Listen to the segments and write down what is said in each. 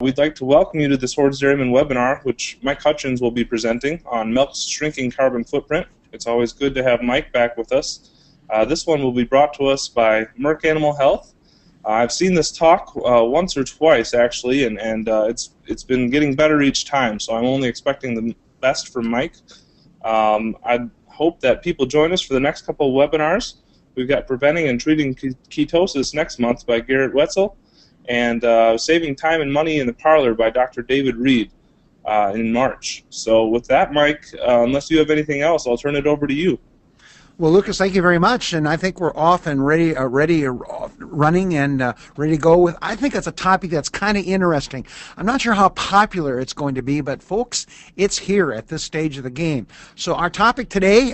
We'd like to welcome you to this Hordes Dairyman webinar, which Mike Hutchins will be presenting on milk's shrinking carbon footprint. It's always good to have Mike back with us. This one will be brought to us by Merck Animal Health. I've seen this talk once or twice, actually, and it's been getting better each time, so I'm only expecting the best from Mike. I hope that people join us for the next couple of webinars. We've got Preventing and Treating Ketosis next month by Garrett Wetzel, and Saving Time and Money in the Parlor by Dr. David Reed in March. So with that, Mike, unless you have anything else, I'll turn it over to you. Well, Lucas, thank you very much, and I think we're off and ready, running and ready to go with. I think that's a topic that's kind of interesting. I'm not sure how popular it's going to be, but folks, it's here at this stage of the game. So our topic today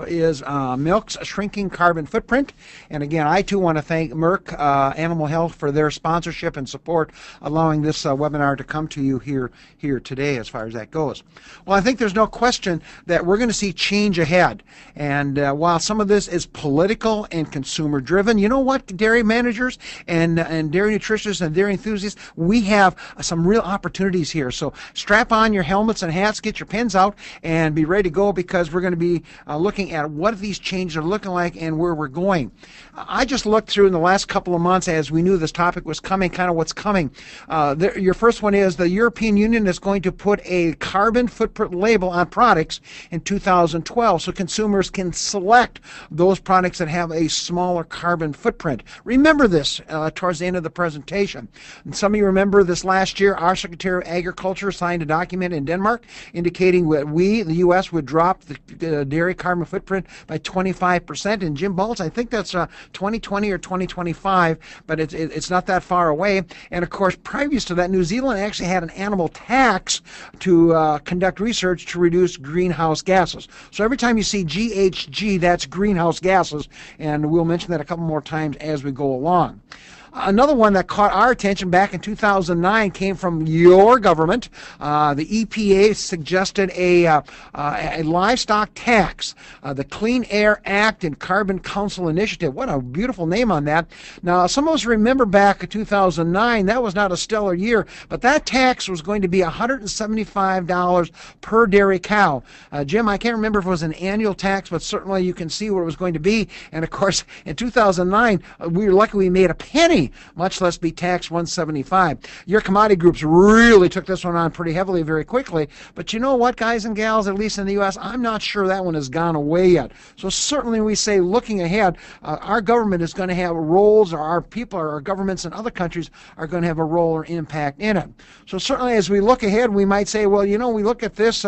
is milk's shrinking carbon footprint, and again, I too want to thank Merck Animal Health for their sponsorship and support, allowing this webinar to come to you here today, as far as that goes. Well, I think there's no question that we're going to see change ahead, and while some of this is political and consumer driven, you know what, dairy managers and dairy nutritionists and dairy enthusiasts, we have some real opportunities here. So strap on your helmets and hats, get your pens out, and be ready to go, because we're going to be looking at what these changes are looking like and where we're going. I just looked through in the last couple of months, as we knew this topic was coming, kind of what's coming. Your first one is the European Union is going to put a carbon footprint label on products in 2012, so consumers can select those products that have a smaller carbon footprint. Remember this towards the end of the presentation. And some of you remember this last year, our Secretary of Agriculture signed a document in Denmark indicating that we, the U.S., would drop the dairy carbon footprint by 25%. And Jim Baltz, I think that's 2020 or 2025, but it's not that far away. And of course, previous to that, New Zealand actually had an animal tax to conduct research to reduce greenhouse gases. So every time you see GHG, that's greenhouse gases, and we'll mention that a couple more times as we go along. Another one that caught our attention back in 2009 came from your government. The EPA suggested a livestock tax, the Clean Air Act and Carbon Council Initiative. What a beautiful name on that. Now, some of us remember back in 2009, that was not a stellar year, but that tax was going to be $175 per dairy cow. Jim, I can't remember if it was an annual tax, but certainly you can see what it was going to be. And of course, in 2009, we were lucky we made a penny, much less be taxed $175. Your commodity groups really took this one on pretty heavily very quickly, but you know what, guys and gals, at least in the U.S., I'm not sure that one has gone away yet. So certainly we say, looking ahead, our government is going to have roles, or our people, or our governments in other countries are going to have a role or impact in it. So certainly as we look ahead, we might say, well, you know, we look at this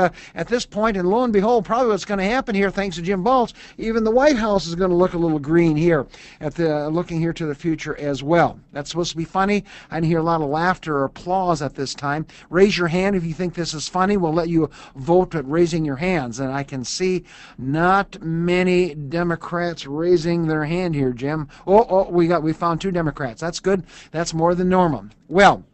point, and lo and behold, probably what's going to happen here, thanks to Jim Baltz, even the White House is going to look a little green here, looking here to the future as well. That's supposed to be funny. I didn't hear a lot of laughter or applause at this time. Raise your hand if you think this is funny. We'll let you vote at raising your hands. And I can see not many Democrats raising their hand here, Jim. We found 2 Democrats. That's good. That's more than normal. Well,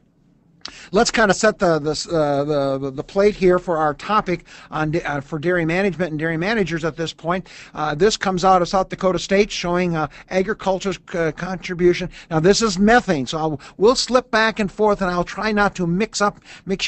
let's kind of set the plate here for our topic on for dairy management and dairy managers at this point. This comes out of South Dakota State, showing agriculture's contribution. Now this is methane, so we'll slip back and forth, and I'll try not to mix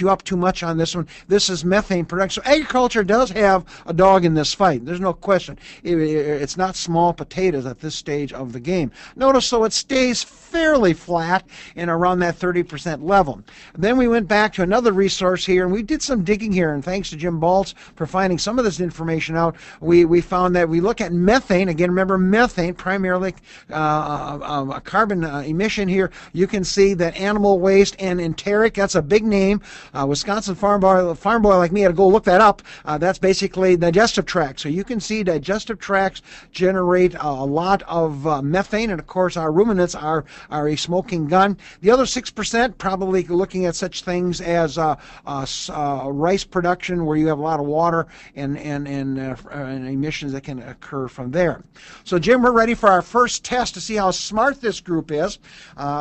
you up too much on this one. This is methane production. So agriculture does have a dog in this fight. There's no question. It's not small potatoes at this stage of the game. Notice, so it stays fairly flat and around that 30% level. Then we went back to another resource here, and we did some digging here, and thanks to Jim Baltz for finding some of this information out, we found that we look at methane. Again, remember, methane, primarily a carbon emission here. You can see that animal waste and enteric, that's a big name. Wisconsin farm boy like me had to go look that up. That's basically digestive tracts. So you can see digestive tracts generate a lot of methane, and of course our ruminants are a smoking gun. The other 6% probably looking at such things as rice production, where you have a lot of water and emissions that can occur from there. So Jim, we're ready for our first test to see how smart this group is.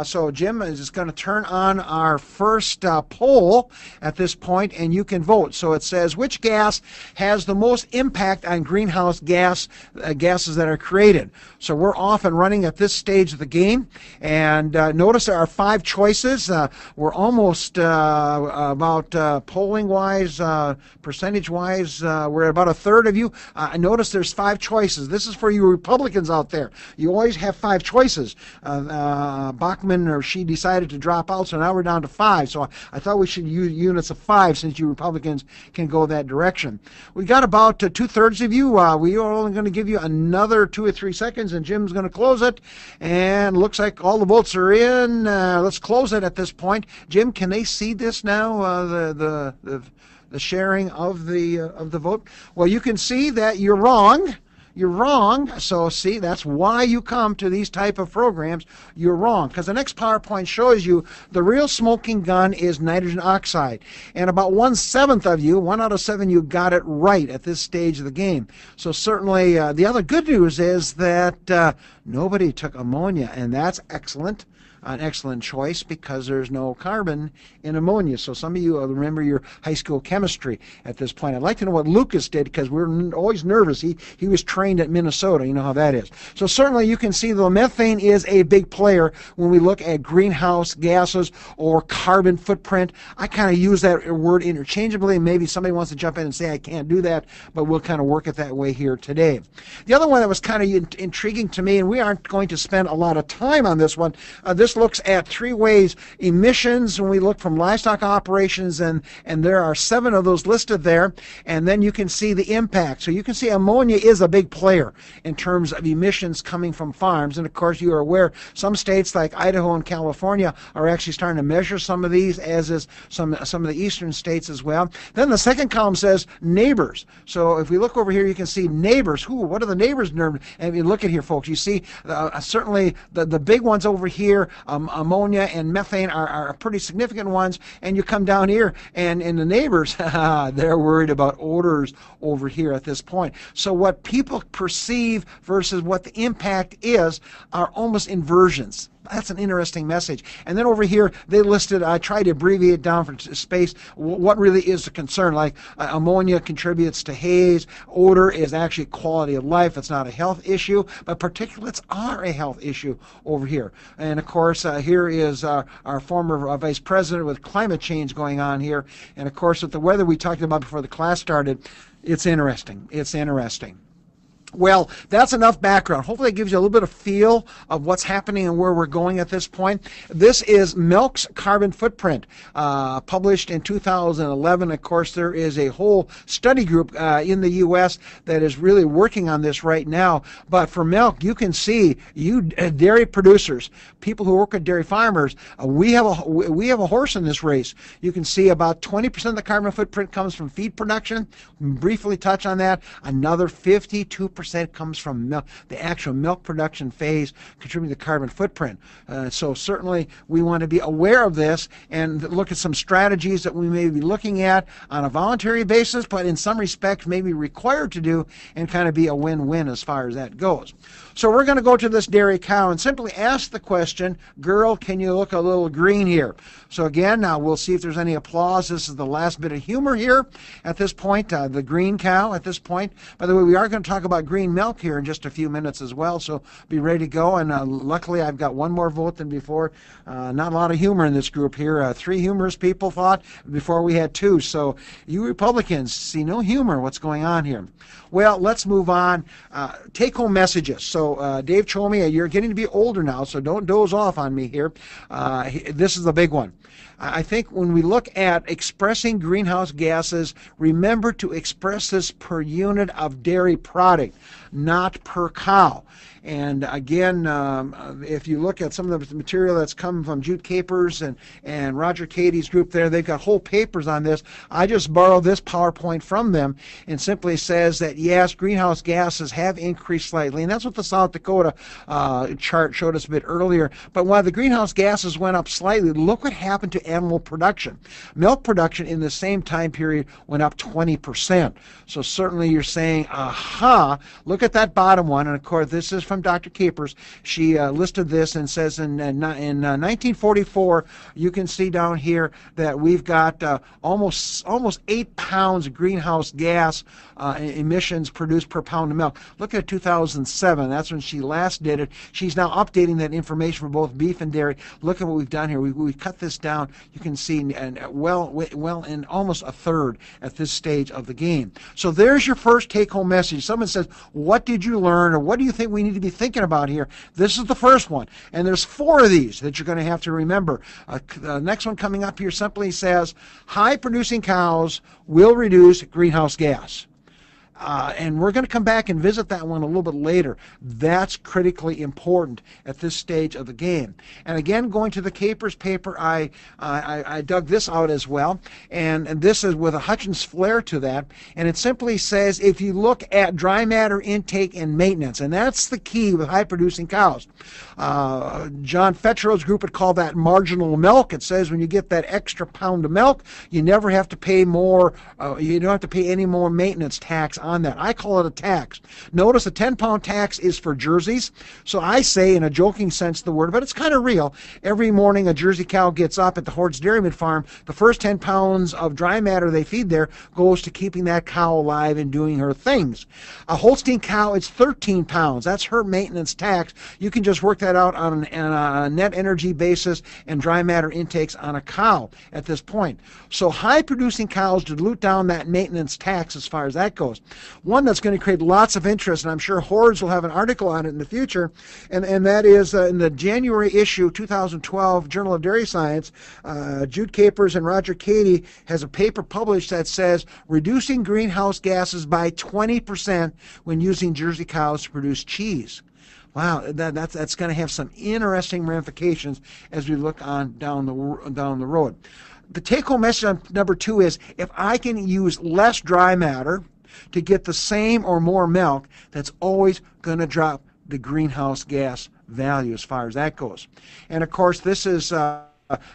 So Jim is going to turn on our first poll at this point, and you can vote. So it says, which gas has the most impact on greenhouse gases that are created? So we're off and running at this stage of the game, and notice there are 5 choices. We're almost noticed about polling-wise, percentage-wise, we're at about a third of you. I noticed there's 5 choices. This is for you Republicans out there. You always have 5 choices. Bachman, or she decided to drop out, so now we're down to 5. So I thought we should use units of 5 since you Republicans can go that direction. We got about 2/3 of you. We are only going to give you another 2 or 3 seconds, and Jim's going to close it. And looks like all the votes are in. Let's close it at this point. Jim, can they see this now? The sharing of the vote. Well, you can see that you're wrong. You're wrong. So see, that's why you come to these type of programs. You're wrong, because the next PowerPoint shows you the real smoking gun is nitrogen oxide. And about 1/7 of you, 1 out of 7, you got it right at this stage of the game. So certainly the other good news is that nobody took ammonia, and that's excellent. An excellent choice because there's no carbon in ammonia. So some of you remember your high school chemistry at this point. I'd like to know what Lucas did because we're always nervous. He was trained at Minnesota. You know how that is. So certainly you can see the methane is a big player when we look at greenhouse gases or carbon footprint. I kind of use that word interchangeably. Maybe somebody wants to jump in and say I can't do that, but we'll kind of work it that way here today. The other one that was kind of intriguing to me, and we aren't going to spend a lot of time on this one, this looks at 3 ways emissions when we look from livestock operations, and there are 7 of those listed there, and then you can see the impact. So you can see ammonia is a big player in terms of emissions coming from farms, and of course you are aware some states like Idaho and California are actually starting to measure some of these, as is some of the eastern states as well. Then the second column says neighbors. So if we look over here, you can see neighbors. What are the neighbors? And if you look at here, folks, you see certainly the big ones over here. Ammonia and methane are pretty significant ones, and you come down here and in the neighbors, they're worried about odors over here at this point. So what people perceive versus what the impact is are almost inversions. That's an interesting message. And then over here, they listed, I tried to abbreviate down for space, what really is the concern. Like ammonia contributes to haze. Odor is actually quality of life. It's not a health issue, but particulates are a health issue over here. And of course, here is our former vice president with climate change going on here. And of course, with the weather we talked about before the class started, it's interesting. It's interesting. Well, that's enough background. Hopefully it gives you a little bit of feel of what's happening and where we're going at this point. This is milk's carbon footprint, published in 2011. Of course, there is a whole study group in the U.S. that is really working on this right now. But for milk, you can see, you dairy producers, people who work with dairy farmers, we have a horse in this race. You can see about 20% of the carbon footprint comes from feed production. Briefly touch on that. Another 52% comes from milk, the actual milk production phase, contributing to the carbon footprint. So certainly we want to be aware of this and look at some strategies that we may be looking at on a voluntary basis, but in some respects may be required to do, and kind of be a win-win as far as that goes. So we're going to go to this dairy cow and simply ask the question, girl, can you look a little green here? So again, now we'll see if there's any applause. This is the last bit of humor here at this point, the green cow at this point. By the way, we are going to talk about green milk here in just a few minutes as well, so be ready to go. And luckily I've got one more vote than before. Not a lot of humor in this group here. 3 humorous people thought before we had 2. So you Republicans see no humor. What's going on here? Well, let's move on. Take-home messages. So Dave told me you're getting to be older now, so don't doze off on me here. This is the big one. I think when we look at expressing greenhouse gases, remember to express this per unit of dairy product, not per cow. And again, if you look at some of the material that's come from Jute Capers and Roger Cady's group there, they've got whole papers on this. I just borrowed this PowerPoint from them, and simply says that yes, greenhouse gases have increased slightly, and that's what the South Dakota chart showed us a bit earlier. But while the greenhouse gases went up slightly, look what happened to animal production. Milk production in the same time period went up 20%. So certainly you're saying, aha, look at that bottom one, and of course this is from Dr. Capers. She listed this and says in 1944, you can see down here that we've got almost 8 pounds of greenhouse gas emissions produced per pound of milk. Look at 2007. That's when she last did it. She's now updating that information for both beef and dairy. Look at what we've done here. We've cut this down. You can see well in almost a third at this stage of the game. So there's your first take-home message. Someone says, what did you learn, or what do you think we need to be thinking about here? This is the first one. And there's 4 of these that you're going to have to remember. The next one coming up here simply says, high-producing cows will reduce greenhouse gas. And we're going to come back and visit that one a little bit later. That's critically important at this stage of the game. And again, going to the Capers paper, I dug this out as well. And this is with a Hutchins flair to that. And it simply says, if you look at dry matter intake and maintenance, and that's the key with high-producing cows. John Fetro's group would call that marginal milk. It says when you get that extra pound of milk, you never have to pay more, you don't have to pay any more maintenance tax on that. I call it a tax. Notice a 10-pound tax is for jerseys. So I say, in a joking sense of the word, but it's kind of real, every morning a Jersey cow gets up at the Hort's Dairyman farm, the first 10 pounds of dry matter they feed there goes to keeping that cow alive and doing her things. A Holstein cow, it's 13 pounds. That's her maintenance tax. You can just work that out on a net energy basis and dry matter intakes on a cow at this point. So high-producing cows dilute down that maintenance tax as far as that goes. One that's going to create lots of interest, and I'm sure Hordes will have an article on it in the future, and that is in the January issue 2012 Journal of Dairy Science. Jude Capers and Roger Cady has a paper published that says reducing greenhouse gases by 20% when using Jersey cows to produce cheese. Wow, that's going to have some interesting ramifications as we look on down the road. The take-home message on number 2 is, if I can use less dry matter to get the same or more milk, that's always going to drop the greenhouse gas value as far as that goes. And of course, this is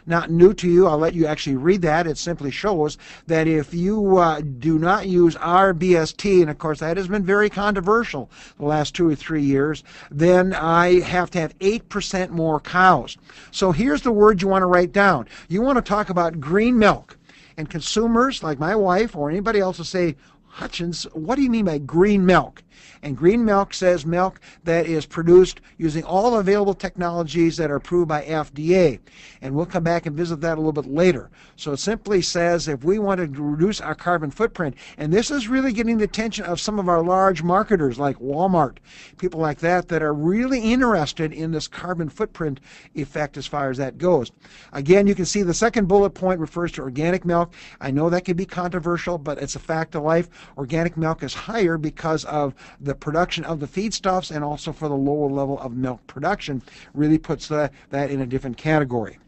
not new to you. I'll let you actually read that. It simply shows that if you do not use RBST, and of course that has been very controversial the last 2 or 3 years, then I have to have 8% more cows. So here's the word you want to write down. You want to talk about green milk. And consumers like my wife or anybody else will say, Hutchins, what do you mean by green milk? And green milk says milk that is produced using all available technologies that are approved by FDA. And we'll come back and visit that a little bit later. So it simply says if we want to reduce our carbon footprint, and this is really getting the attention of some of our large marketers like Walmart, people like that are really interested in this carbon footprint effect as far as that goes. Again, you can see the second bullet point refers to organic milk. I know that can be controversial, but it's a fact of life. Organic milk is higher because of the production of the feedstuffs, and also for the lower level of milk production, really puts that in a different category.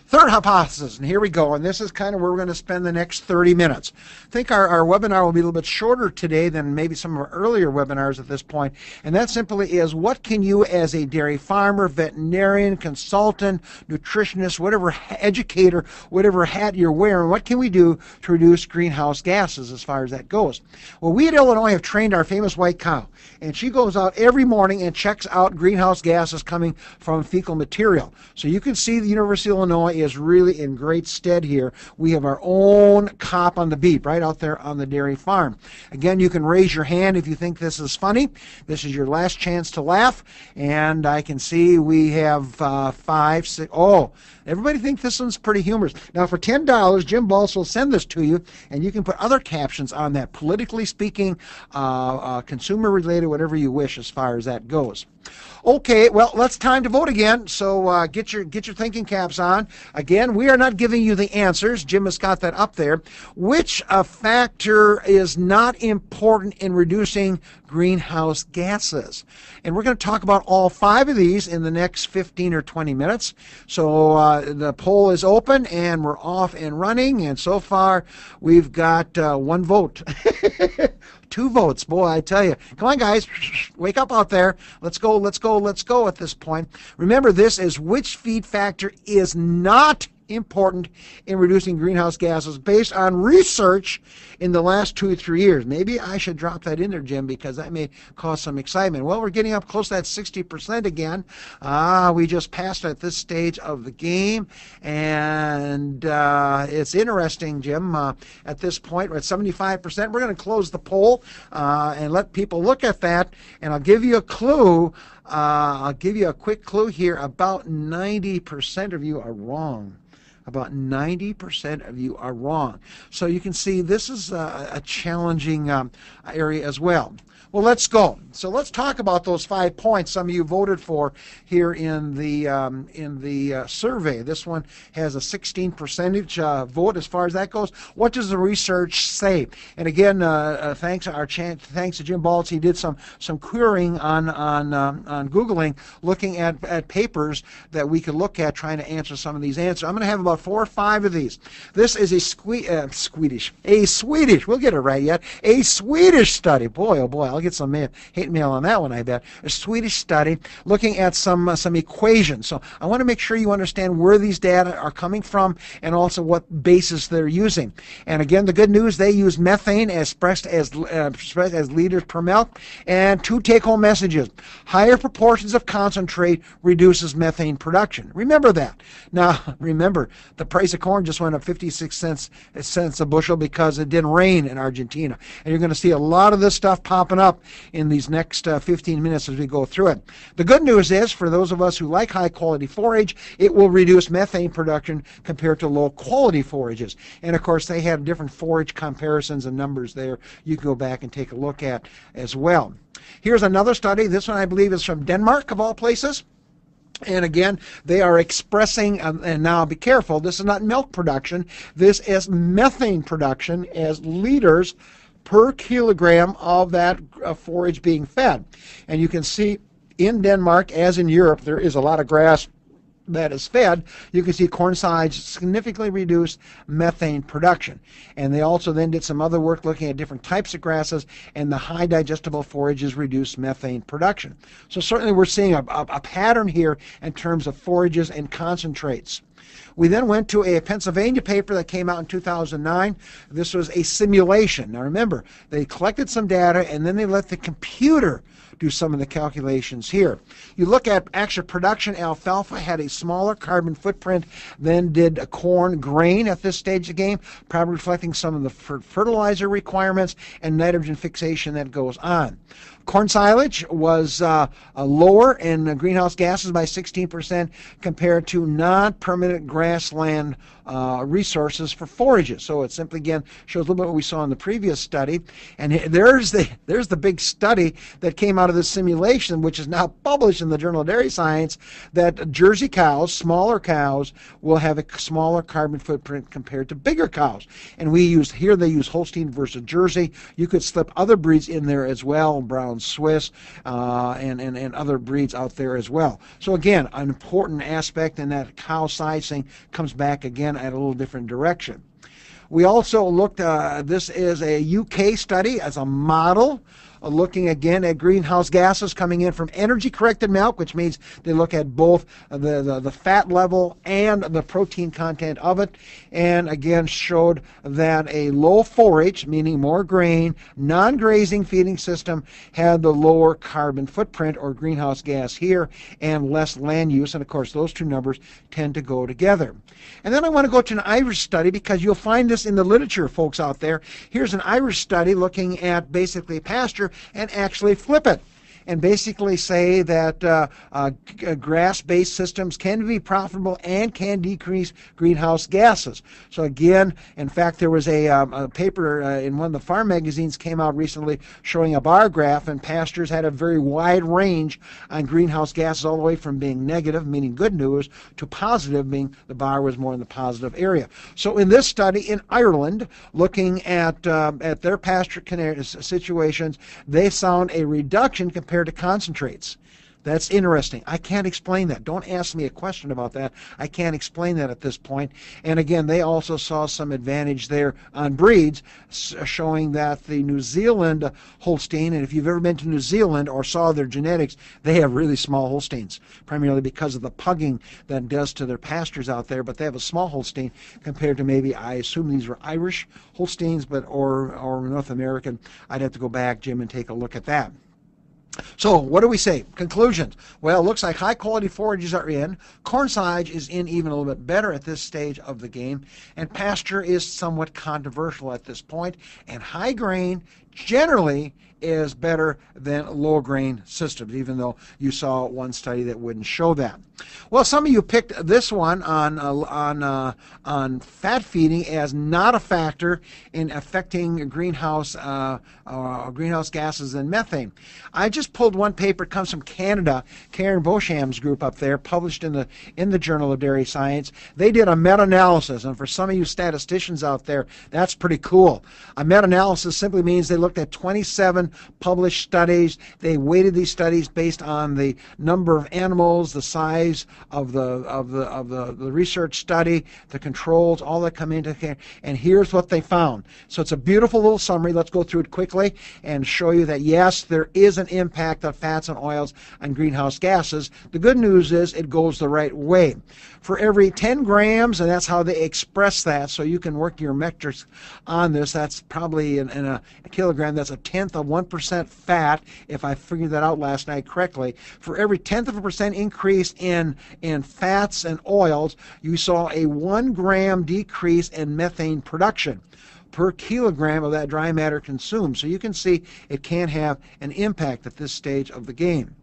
Third hypothesis, and here we go, and this is kind of where we're going to spend the next 30 minutes. I think our webinar will be a little bit shorter today than maybe some of our earlier webinars at this point, and that simply is, what can you as a dairy farmer, veterinarian, consultant, nutritionist, whatever educator, whatever hat you're wearing, what can we do to reduce greenhouse gases as far as that goes? Well, we at Illinois have trained our famous white cow, and she goes out every morning and checks out greenhouse gases coming from fecal material. So you can see the University of Illinois is really in great stead here. We have our own cop on the beat right out there on the dairy farm. Again, you can raise your hand if you think this is funny. This is your last chance to laugh, and I can see we have 5, 6. Oh, everybody thinks this one's pretty humorous. Now, for $10, Jim Balls will send this to you, and you can put other captions on that, politically speaking, consumer related, whatever you wish as far as that goes. Okay, well, it's time to vote again, so get your thinking caps on. Again, we are not giving you the answers. Jim has got that up there. Which factor is not important in reducing greenhouse gases? And we're going to talk about all 5 of these in the next 15 or 20 minutes. So the poll is open, and we're off and running, and so far we've got 1 vote. 2 votes, boy, I tell you. Come on, guys, wake up out there. Let's go at this point. Remember, this is which feed factor is not important in reducing greenhouse gases based on research in the last 2 or 3 years. Maybe I should drop that in there, Jim, because that may cause some excitement. Well, we're getting up close to that 60% again. We just passed at this stage of the game, and it's interesting, Jim. At this point, we're at 75%. We're going to close the poll and let people look at that, and I'll give you a clue. I'll give you a quick clue here. About 90% of you are wrong. About 90% of you are wrong. So you can see this is a challenging area as well. Well, let's go. So let's talk about those 5 points some of you voted for here in the survey. This one has a 16% vote as far as that goes. What does the research say? And again, thanks to Jim Baltz, he did some querying on Googling, looking at papers that we could look at, trying to answer some of these answers. I'm going to have about 4 or 5 of these. This is a Swedish. We'll get it right yet. A Swedish study. Boy, oh boy, I'll get some hate mail on that one, I bet. A Swedish study looking at some equations. So I want to make sure you understand where these data are coming from and also what basis they're using. And again, the good news, they use methane as expressed as liters per milk. And 2 take-home messages. Higher proportions of concentrate reduces methane production. Remember that. Now, remember, the price of corn just went up 56 cents a bushel because it didn't rain in Argentina. And you're going to see a lot of this stuff popping up in these next 15 minutes as we go through it. The good news is, for those of us who like high-quality forage, it will reduce methane production compared to low-quality forages. And, of course, they have different forage comparisons and numbers there you can go back and take a look at as well. Here's another study. This one, I believe, is from Denmark, of all places. And again, they are expressing, and now be careful, this is not milk production. This is methane production as liters per kilogram of that forage being fed. And you can see in Denmark, as in Europe, there is a lot of grass that is fed. You can see corn silage significantly reduced methane production. And they also then did some other work looking at different types of grasses, and the high digestible forages reduced methane production. So certainly we're seeing a pattern here in terms of forages and concentrates. We then went to a Pennsylvania paper that came out in 2009. This was a simulation. Now remember, they collected some data and then they let the computer do some of the calculations here. You look at actual production, alfalfa had a smaller carbon footprint than did a corn grain at this stage of the game, probably reflecting some of the fertilizer requirements and nitrogen fixation that goes on. Corn silage was lower in greenhouse gases by 16% compared to non-permanent grassland resources for forages. So it simply, again, shows a little bit what we saw in the previous study. And there's the big study that came out of this simulation, which is now published in the Journal of Dairy Science, that Jersey cows, smaller cows, will have a smaller carbon footprint compared to bigger cows. And they use Holstein versus Jersey. You could slip other breeds in there as well, Brown Swiss, and other breeds out there as well. So again, an important aspect in that cow sizing comes back again at a little different direction. We also looked, this is a UK study as a model, looking again at greenhouse gases coming in from energy-corrected milk, which means they look at both the fat level and the protein content of it, and again showed that a low forage, meaning more grain, non-grazing feeding system had the lower carbon footprint or greenhouse gas here and less land use, and of course those two numbers tend to go together. And then I want to go to an Irish study because you'll find this in the literature, folks out there. Here's an Irish study looking at basically pasture and actually flip it and basically say that grass-based systems can be profitable and can decrease greenhouse gases. So again, in fact, there was a paper in one of the farm magazines came out recently showing a bar graph, and pastures had a very wide range on greenhouse gases, all the way from being negative, meaning good news, to positive, meaning the bar was more in the positive area. So in this study in Ireland, looking at their pasture situations, they found a reduction compared to concentrates. That's interesting. I can't explain that. Don't ask me a question about that. I can't explain that at this point. And again, they also saw some advantage there on breeds, showing that the New Zealand Holstein, and if you've ever been to New Zealand or saw their genetics, they have really small Holsteins, primarily because of the pugging that does to their pastures out there. But they have a small Holstein compared to maybe, I assume these were Irish Holsteins, but or North American. I'd have to go back, Jim, and take a look at that. So what do we say? Conclusions. Well, it looks like high quality forages are in. Corn silage is in even a little bit better at this stage of the game. And pasture is somewhat controversial at this point. And high grain generally is better than low grain systems, even though you saw one study that wouldn't show that. Well, some of you picked this one on fat feeding as not a factor in affecting greenhouse gases and methane. I just pulled one paper. It comes from Canada. Grainger and Beauchemin's group up there, published in the Journal of Dairy Science. They did a meta-analysis, and for some of you statisticians out there, that's pretty cool. A meta-analysis simply means they looked at 27 published studies. They weighted these studies based on the number of animals, the size of the research study, the controls, all that come into account, and here's what they found. So it's a beautiful little summary. Let's go through it quickly and show you that yes, there is an impact of fats and oils on greenhouse gases. The good news is it goes the right way. For every 10 grams, and that's how they express that, so you can work your metrics on this, that's probably in a kilogram, that's a tenth of 1% fat, if I figured that out last night correctly. For every tenth of a percent increase in fats and oils, you saw a 1 gram decrease in methane production per kilogram of that dry matter consumed. So you can see it can have an impact at this stage of the game.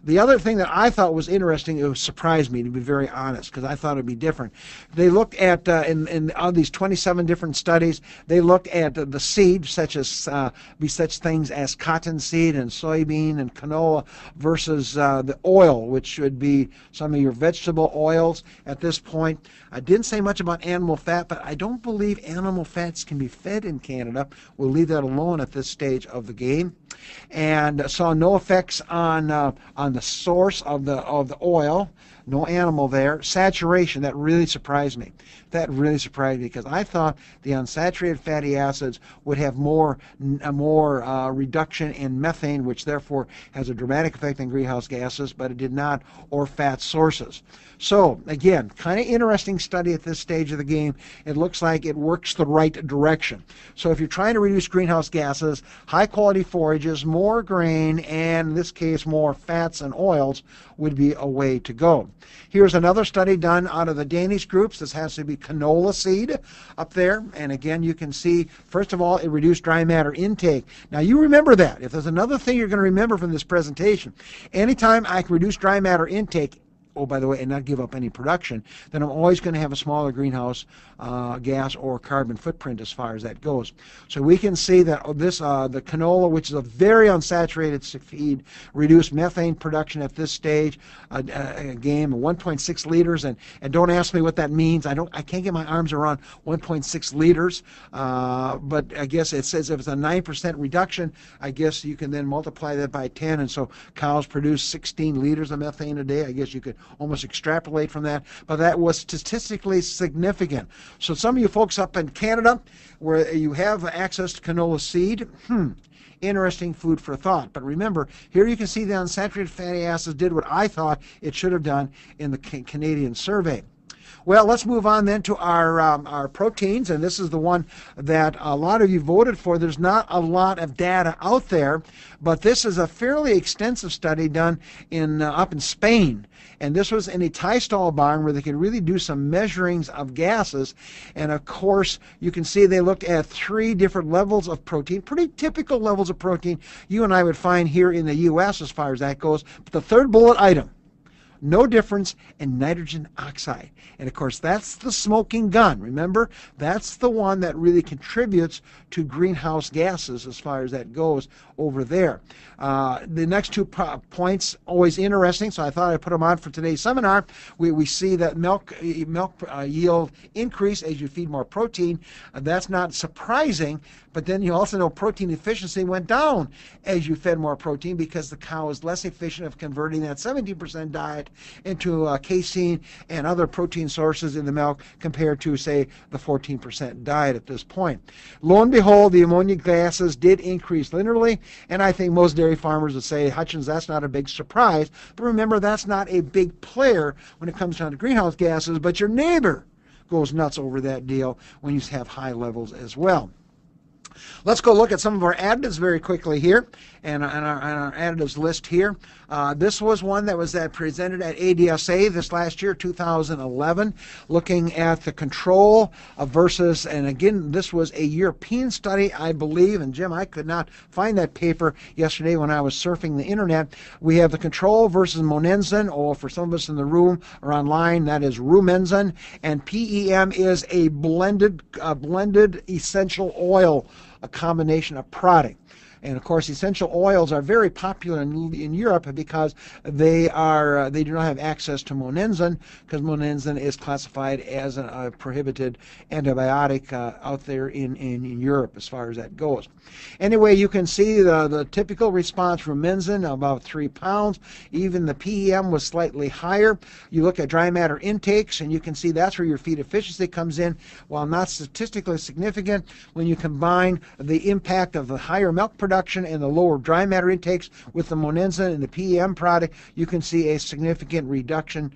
The other thing that I thought was interesting, it surprised me, to be very honest, because I thought it would be different. They looked at, in these 27 different studies, they looked at the seed, such things as cottonseed and soybean and canola, versus the oil, which would be some of your vegetable oils at this point. I didn't say much about animal fat, but I don't believe animal fats can be fed in Canada. We'll leave that alone at this stage of the game. And saw no effects on the source of the oil. No animal there. Saturation, that really surprised me. That really surprised me because I thought the unsaturated fatty acids would have more reduction in methane, which therefore has a dramatic effect on greenhouse gases, but it did not, or fat sources. So again, kind of interesting study at this stage of the game. It looks like it works the right direction. So if you're trying to reduce greenhouse gases, high quality forages, more grain, and in this case more fats and oils would be a way to go. Here's another study done out of the Danish groups. This has to be canola seed up there. And again, you can see, first of all, it reduced dry matter intake. Now, you remember that. If there's another thing you're going to remember from this presentation, anytime I can reduce dry matter intake, oh, by the way, and not give up any production, then I'm always going to have a smaller greenhouse gas or carbon footprint as far as that goes. So we can see that the canola, which is a very unsaturated feed, reduced methane production at this stage, a game of 1.6 liters, and don't ask me what that means. I can't get my arms around 1.6 liters, but I guess it says if it's a 9% reduction, I guess you can then multiply that by 10, and so cows produce 16 liters of methane a day. I guess you could almost extrapolate from that, but that was statistically significant. So some of you folks up in Canada where you have access to canola seed, interesting food for thought. But remember, here you can see the unsaturated fatty acids did what I thought it should have done in the Canadian survey. Well, let's move on then to our proteins, and this is the one that a lot of you voted for. There's not a lot of data out there, but this is a fairly extensive study done up in Spain, and this was in a tie stall barn where they could really do some measurings of gases, and of course you can see they looked at 3 different levels of protein, pretty typical levels of protein you and I would find here in the U.S. as far as that goes. But the third bullet item, no difference in nitrogen oxide. And of course, that's the smoking gun. Remember, that's the one that really contributes to greenhouse gases as far as that goes over there. The next 2 points, always interesting, so I thought I'd put them on for today's seminar. We see that milk yield increase as you feed more protein. That's not surprising, but then you also know protein efficiency went down as you fed more protein because the cow is less efficient of converting that 17% diet into casein and other protein sources in the milk compared to, say, the 14% diet at this point. Lo and behold, the ammonia gases did increase linearly, and I think most dairy farmers would say, Hutchins, that's not a big surprise. But remember, that's not a big player when it comes down to greenhouse gases, but your neighbor goes nuts over that deal when you have high levels as well. Let's go look at some of our additives very quickly here, and our additives list here. This was one that was presented at ADSA this last year, 2011, looking at the control versus, and again, this was a European study, I believe, and Jim, I could not find that paper yesterday when I was surfing the internet. We have the control versus monensin, or for some of us in the room or online, that is rumensin, and PEM is a blended essential oil, a combination of product. And of course, essential oils are very popular in Europe because they do not have access to monensin, because monensin is classified as a prohibited antibiotic out there in Europe as far as that goes. Anyway, you can see the typical response from rumensin, about 3 pounds. Even the PEM was slightly higher. You look at dry matter intakes, and you can see that's where your feed efficiency comes in. While not statistically significant, when you combine the impact of the higher milk production and the lower dry matter intakes with the monensin and the PEM product, you can see a significant reduction,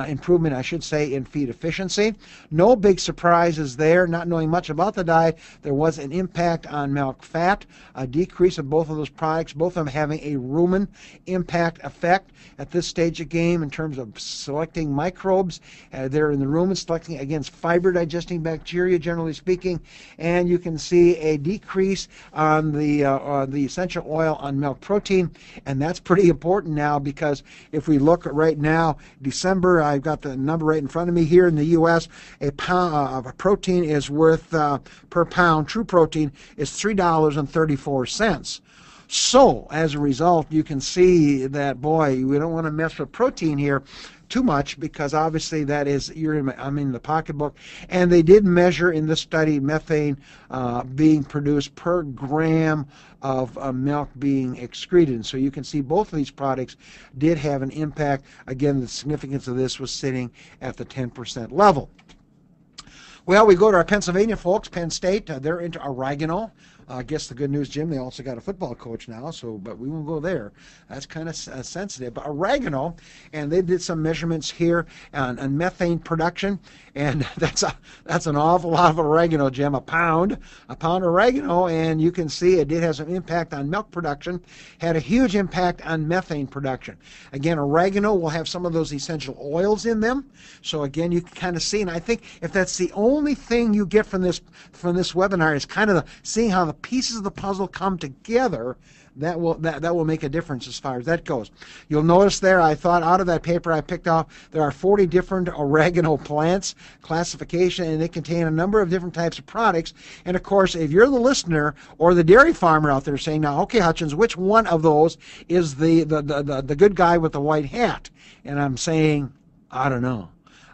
improvement, I should say, in feed efficiency. No big surprises there. Not knowing much about the diet, there was an impact on milk fat, a decrease of both of those products, both of them having a rumen impact effect at this stage of game in terms of selecting microbes. They're in the rumen, selecting against fiber digesting bacteria, generally speaking, and you can see a decrease on the essential oil on milk protein, and that's pretty important now, because if we look right now, December, I've got the number right in front of me here in the U.S., a pound of protein is worth, per pound, true protein is $3.34. So, as a result, you can see that, boy, we don't want to mess with protein here too much, because obviously that is, I'm in the pocketbook, and they did measure in this study methane being produced per gram of milk being excreted. So you can see both of these products did have an impact. Again, the significance of this was sitting at the 10% level. Well, we go to our Pennsylvania folks, Penn State. They're into oregano. I guess the good news, Jim, they also got a football coach now, but we won't go there. That's kind of sensitive. But oregano, and they did some measurements here on methane production, and that's an awful lot of oregano, Jim. A pound of oregano, and you can see it did have some impact on milk production, had a huge impact on methane production. Again, oregano will have some of those essential oils in them, so again, you can kind of see, and I think if that's the only thing you get from this webinar is kind of seeing how the pieces of the puzzle come together, that will make a difference as far as that goes. You'll notice there, I thought out of that paper I picked out, there are 40 different oregano plants, classification, and they contain a number of different types of products. And of course, if you're the listener or the dairy farmer out there saying, now, okay, Hutchins, which one of those is the good guy with the white hat? And I'm saying, I don't know.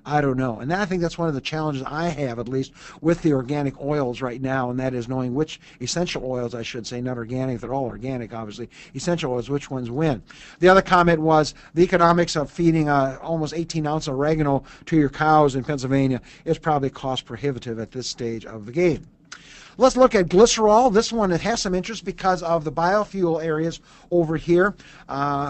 And I think that's one of the challenges I have, at least, with the organic oils right now, and that is knowing which essential oils, I should say, not organic, they're all organic, obviously, essential oils, which ones win. The other comment was the economics of feeding almost 18-ounce oregano to your cows in Pennsylvania is probably cost prohibitive at this stage of the game. Let's look at glycerol. This one, it has some interest because of the biofuel areas over here.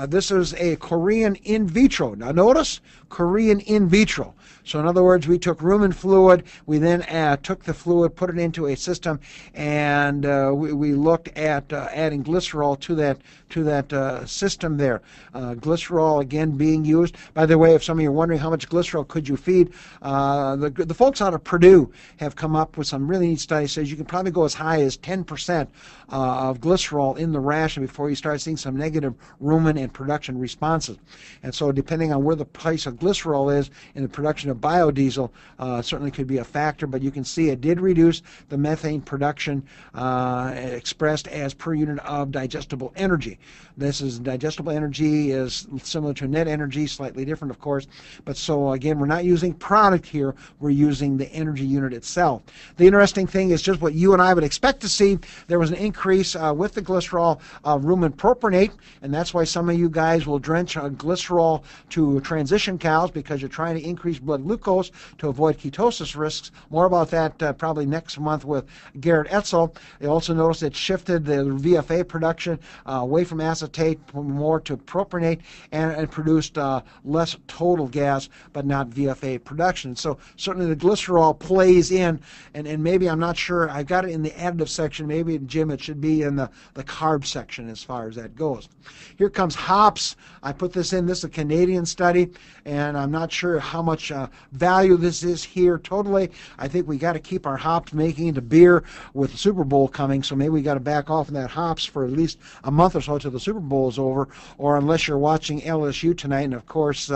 This is a Korean in vitro. Now notice, Korean in vitro. So in other words, we took rumen fluid, we then took the fluid, put it into a system, and we looked at adding glycerol to that system there. Glycerol, again, being used. By the way, if some of you are wondering how much glycerol could you feed, the folks out of Purdue have come up with some really neat studies. Says you can probably probably go as high as 10% of glycerol in the ration before you start seeing some negative rumen and production responses. And so depending on where the price of glycerol is in the production of biodiesel, certainly could be a factor, but you can see it did reduce the methane production expressed as per unit of digestible energy. This is digestible energy is similar to net energy, slightly different of course, but so again, we're not using product here, we're using the energy unit itself. The interesting thing is just what you and I would expect to see. There was an increase with the glycerol rumen propionate, and that's why some of you guys will drench glycerol to transition cows because you're trying to increase blood glucose to avoid ketosis risks. More about that probably next month with Garrett Etzel. They also noticed it shifted the VFA production away from acetate more to propionate and produced less total gas but not VFA production. So certainly the glycerol plays in, and maybe I'm not sure, I've got it in the additive section, maybe Jim it should be in the carb section as far as that goes. Here comes hops. I put this in, this is a Canadian study, and I'm not sure how much value this is here totally. I think we got to keep our hops making into beer with the Super Bowl coming, so maybe we got to back off on that hops for at least a month or so till the Super Bowl is over, or unless you're watching LSU tonight, and of course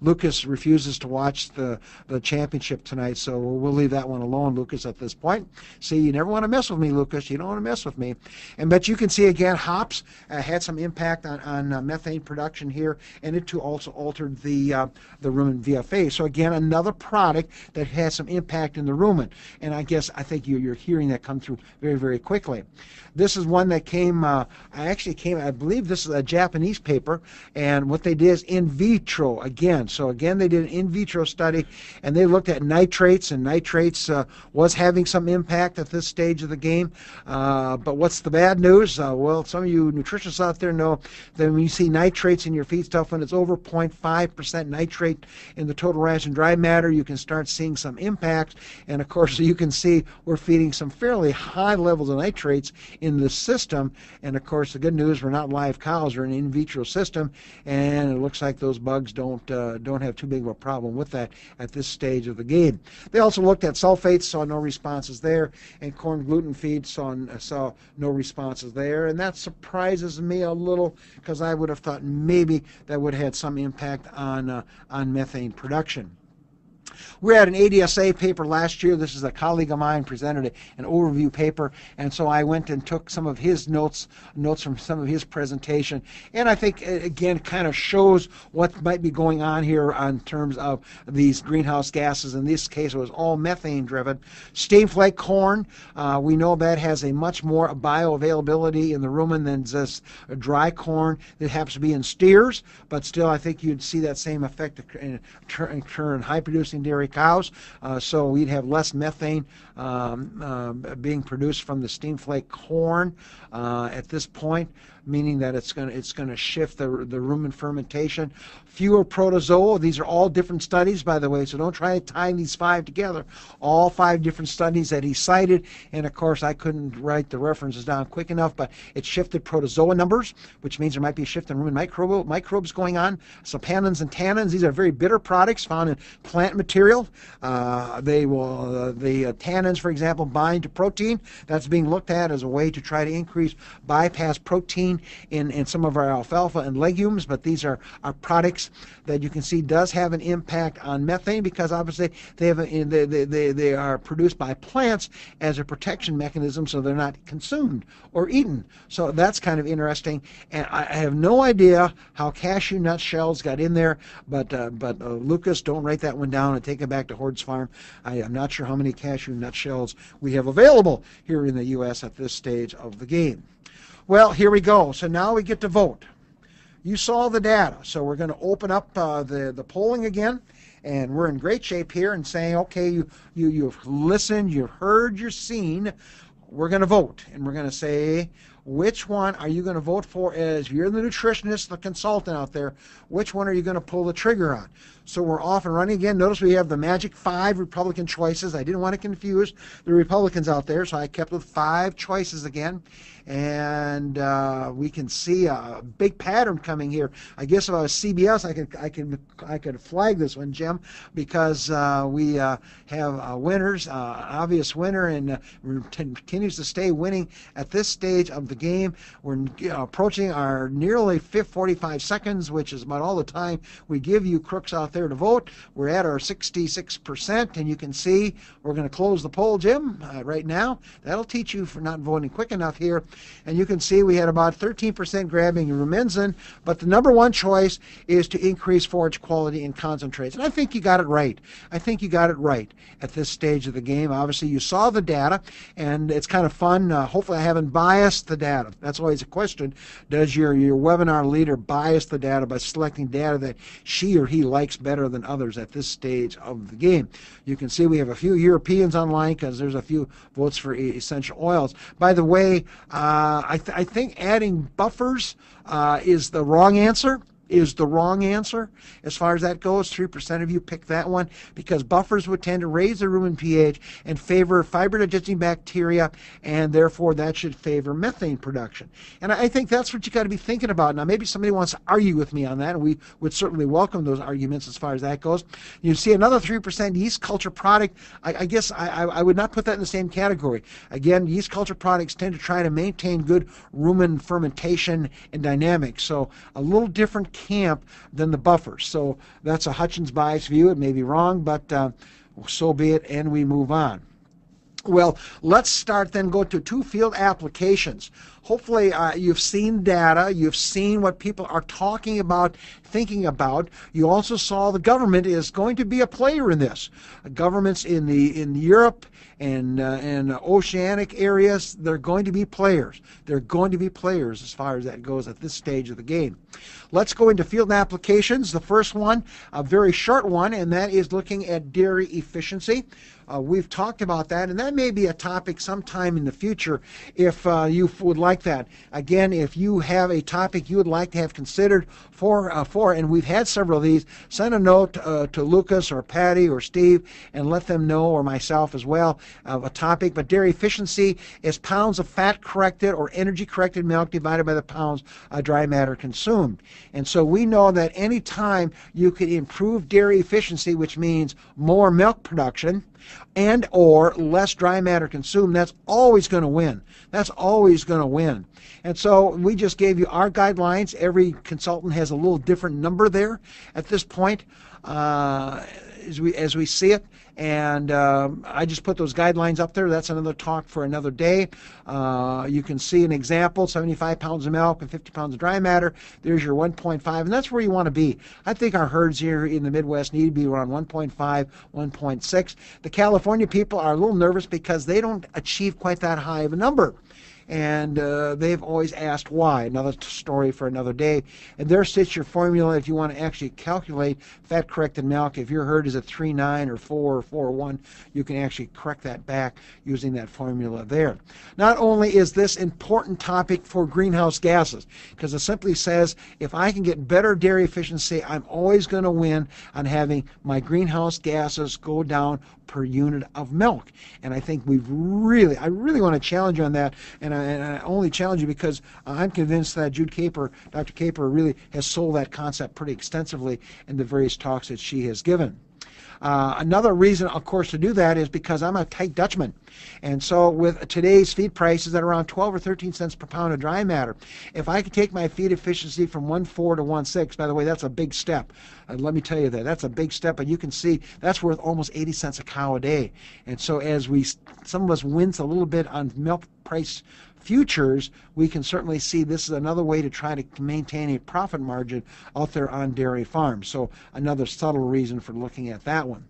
Lucas refuses to watch the championship tonight, so we'll leave that one alone, Lucas, at this point. See, you never want to mess with me, Lucas. You don't want to mess with me. But you can see again, hops had some impact on methane production here, and it too also altered the rumen VFA. So again, another product that has some impact in the rumen, and I think you're hearing that come through very, very quickly. This is one that came, I believe this is a Japanese paper, and what they did is in vitro again. So again, they did an in vitro study, and they looked at nitrates, and nitrates was having some impact at this stage of the game. But what's the bad news? Well, some of you nutritionists out there know that when you see nitrates in your feed stuff, when it's over 0.5% nitrate in the total ration dry matter, you can start seeing some impact. And of course, you can see we're feeding some fairly high levels of nitrates in the system. And of course, the good news, we're not live cows, we're an in vitro system, and it looks like those bugs don't have too big of a problem with that at this stage of the game. They also looked at sulfates, saw no responses there, and corn gluten feed saw no responses there, and that surprises me a little because I would have thought maybe that would have had some impact on methane production. We had an ADSA paper last year. This is a colleague of mine presented an overview paper, and so I went and took some of his notes from some of his presentation, and I think again kind of shows what might be going on here in terms of these greenhouse gases. In this case, it was all methane driven. Steam flake corn, we know that has a much more bioavailability in the rumen than just dry corn that happens to be in steers, but still I think you'd see that same effect occur in high producing dairy cows, so we'd have less methane being produced from the steam flake corn at this point, meaning that it's going to shift the rumen fermentation. Fewer protozoa. These are all different studies, by the way, so don't try to tie these five together. All five different studies that he cited, and of course I couldn't write the references down quick enough, but it shifted protozoa numbers, which means there might be a shift in rumen microbes going on. Saponins and tannins, these are very bitter products found in plant material. The tannins, for example, bind to protein. That's being looked at as a way to try to increase bypass protein in some of our alfalfa and legumes, but these are products that you can see does have an impact on methane because obviously they are produced by plants as a protection mechanism, so they're not consumed or eaten. So that's kind of interesting, and I have no idea how cashew nut shells got in there, but Lucas, don't write that one down and take it back to Hord's Farm. I am not sure how many cashew nut shells we have available here in the U.S. at this stage of the game. Well, here we go. So now we get to vote. You saw the data, so we're going to open up the polling again, and we're in great shape here and saying, okay, you've listened, you've heard, you've seen. We're going to vote, and we're going to say which one are you going to vote for? As you're the nutritionist, the consultant out there, which one are you going to pull the trigger on? So we're off and running again. Notice we have the magic 5 Republican choices. I didn't want to confuse the Republicans out there, so I kept with 5 choices again. And we can see a big pattern coming here. I guess if I was CBS, I could flag this one, Jim, because we have winners, obvious winner, and continues to stay winning at this stage of the game. We're approaching our nearly 45 seconds, which is about all the time we give you crooks out there to vote. We're at our 66%, and you can see we're going to close the poll, Jim, right now. That'll teach you for not voting quick enough here. And you can see we had about 13% grabbing Rumensin, but the number one choice is to increase forage quality in concentrates. And I think you got it right. I think you got it right at this stage of the game. Obviously, you saw the data, and it's kind of fun. Hopefully, I haven't biased the data. That's always a question. Does your webinar leader bias the data by selecting data that she or he likes better than others at this stage of the game? You can see we have a few Europeans online because there's a few votes for essential oils. By the way, I think adding buffers is the wrong answer. As far as that goes. 3% of you picked that one because buffers would tend to raise the rumen pH and favor fiber-digesting bacteria, and therefore that should favor methane production. And I think that's what you got to be thinking about. Now, maybe somebody wants to argue with me on that, and we would certainly welcome those arguments as far as that goes. You see another 3% yeast culture product. I guess I would not put that in the same category. Again, yeast culture products tend to try to maintain good rumen fermentation and dynamics, so a little different camp than the buffers. So that's a Hutchins bias view. It may be wrong, but so be it, and we move on. Well, let's start then, go to 2 field applications. Hopefully you've seen data, you've seen what people are talking about, thinking about. You also saw the government is going to be a player in this. Governments in Europe and oceanic areas, they're going to be players. They're going to be players as far as that goes at this stage of the game. Let's go into field applications. The first one, a very short one, and that is looking at dairy efficiency. We've talked about that, and that may be a topic sometime in the future if you would like that. Again, if you have a topic you would like to have considered for and we've had several of these, send a note to Lucas or Patty or Steve and let them know, or myself as well, of a topic. But dairy efficiency is pounds of fat-corrected or energy-corrected milk divided by the pounds of dry matter consumed. And so we know that any time you can improve dairy efficiency, which means more milk production, and or less dry matter consumed, that's always going to win. That's always going to win. And so we just gave you our guidelines. Every consultant has a little different number there at this point as we see it. And I just put those guidelines up there. That's another talk for another day. You can see an example, 75 pounds of milk and 50 pounds of dry matter. There's your 1.5, and that's where you want to be. I think our herds here in the Midwest need to be around 1.5, 1.6. The California people are a little nervous because they don't achieve quite that high of a number. And they've always asked why. Another story for another day. And there sits your formula if you want to actually calculate fat-corrected milk. If your herd is at 3.9 or 4 or 4.1, you can actually correct that back using that formula there. Not only is this important topic for greenhouse gases, because it simply says if I can get better dairy efficiency, I'm always going to win on having my greenhouse gases go down per unit of milk. And I think I really want to challenge you on that. And I only challenge you because I'm convinced that Dr. Caper really has sold that concept pretty extensively in the various talks that she has given. Another reason, of course, to do that is because I'm a tight Dutchman. And so with today's feed prices at around 12 or 13 cents per pound of dry matter, if I could take my feed efficiency from 1.4 to 1.6, by the way, that's a big step. Let me tell you that's a big step, but you can see that's worth almost 80 cents a cow a day. And so as some of us wince a little bit on milk price futures, we can certainly see this is another way to try to maintain a profit margin out there on dairy farms. So another subtle reason for looking at that one.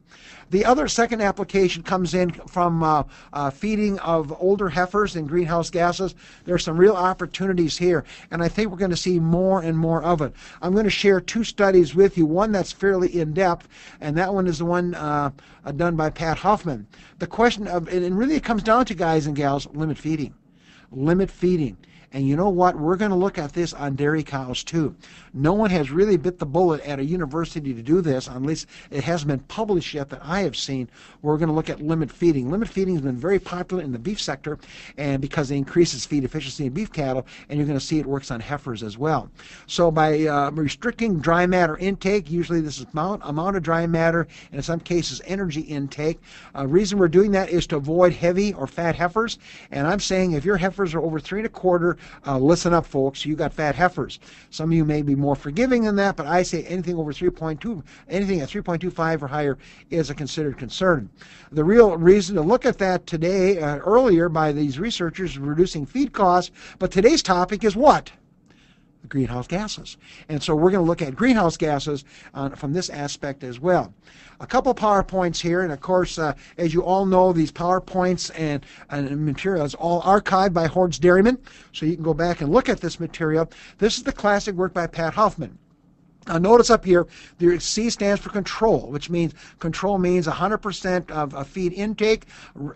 The other second application comes in from feeding of older heifers and greenhouse gases. There are some real opportunities here, and I think we're going to see more and more of it. I'm going to share 2 studies with you, one that's fairly in-depth, and that one is the one done by Pat Huffman. The question of, and really it comes down to, guys and gals, limit feeding. Limit feeding. And you know what? We're going to look at this on dairy cows too. No one has really bit the bullet at a university to do this, unless it hasn't been published yet that I have seen. We're going to look at limit feeding. Limit feeding has been very popular in the beef sector, and because it increases feed efficiency in beef cattle, and you're going to see it works on heifers as well. So by restricting dry matter intake, usually this is amount of dry matter, and in some cases energy intake. Reason we're doing that is to avoid heavy or fat heifers. And I'm saying if your heifers are over 3 1/4, listen up, folks. You got fat heifers. Some of you may be more forgiving than that, but I say anything over 3.2, anything at 3.25 or higher is a considered concern. The real reason to look at that today, earlier by these researchers, is reducing feed costs. But today's topic is what? The greenhouse gases. And so we're going to look at greenhouse gases from this aspect as well. A couple PowerPoints here, and of course, as you all know, these PowerPoints and materials all archived by Hordes Dairyman, so you can go back and look at this material. This is the classic work by Pat Huffman. Notice up here, the C stands for control, which means 100% of feed intake,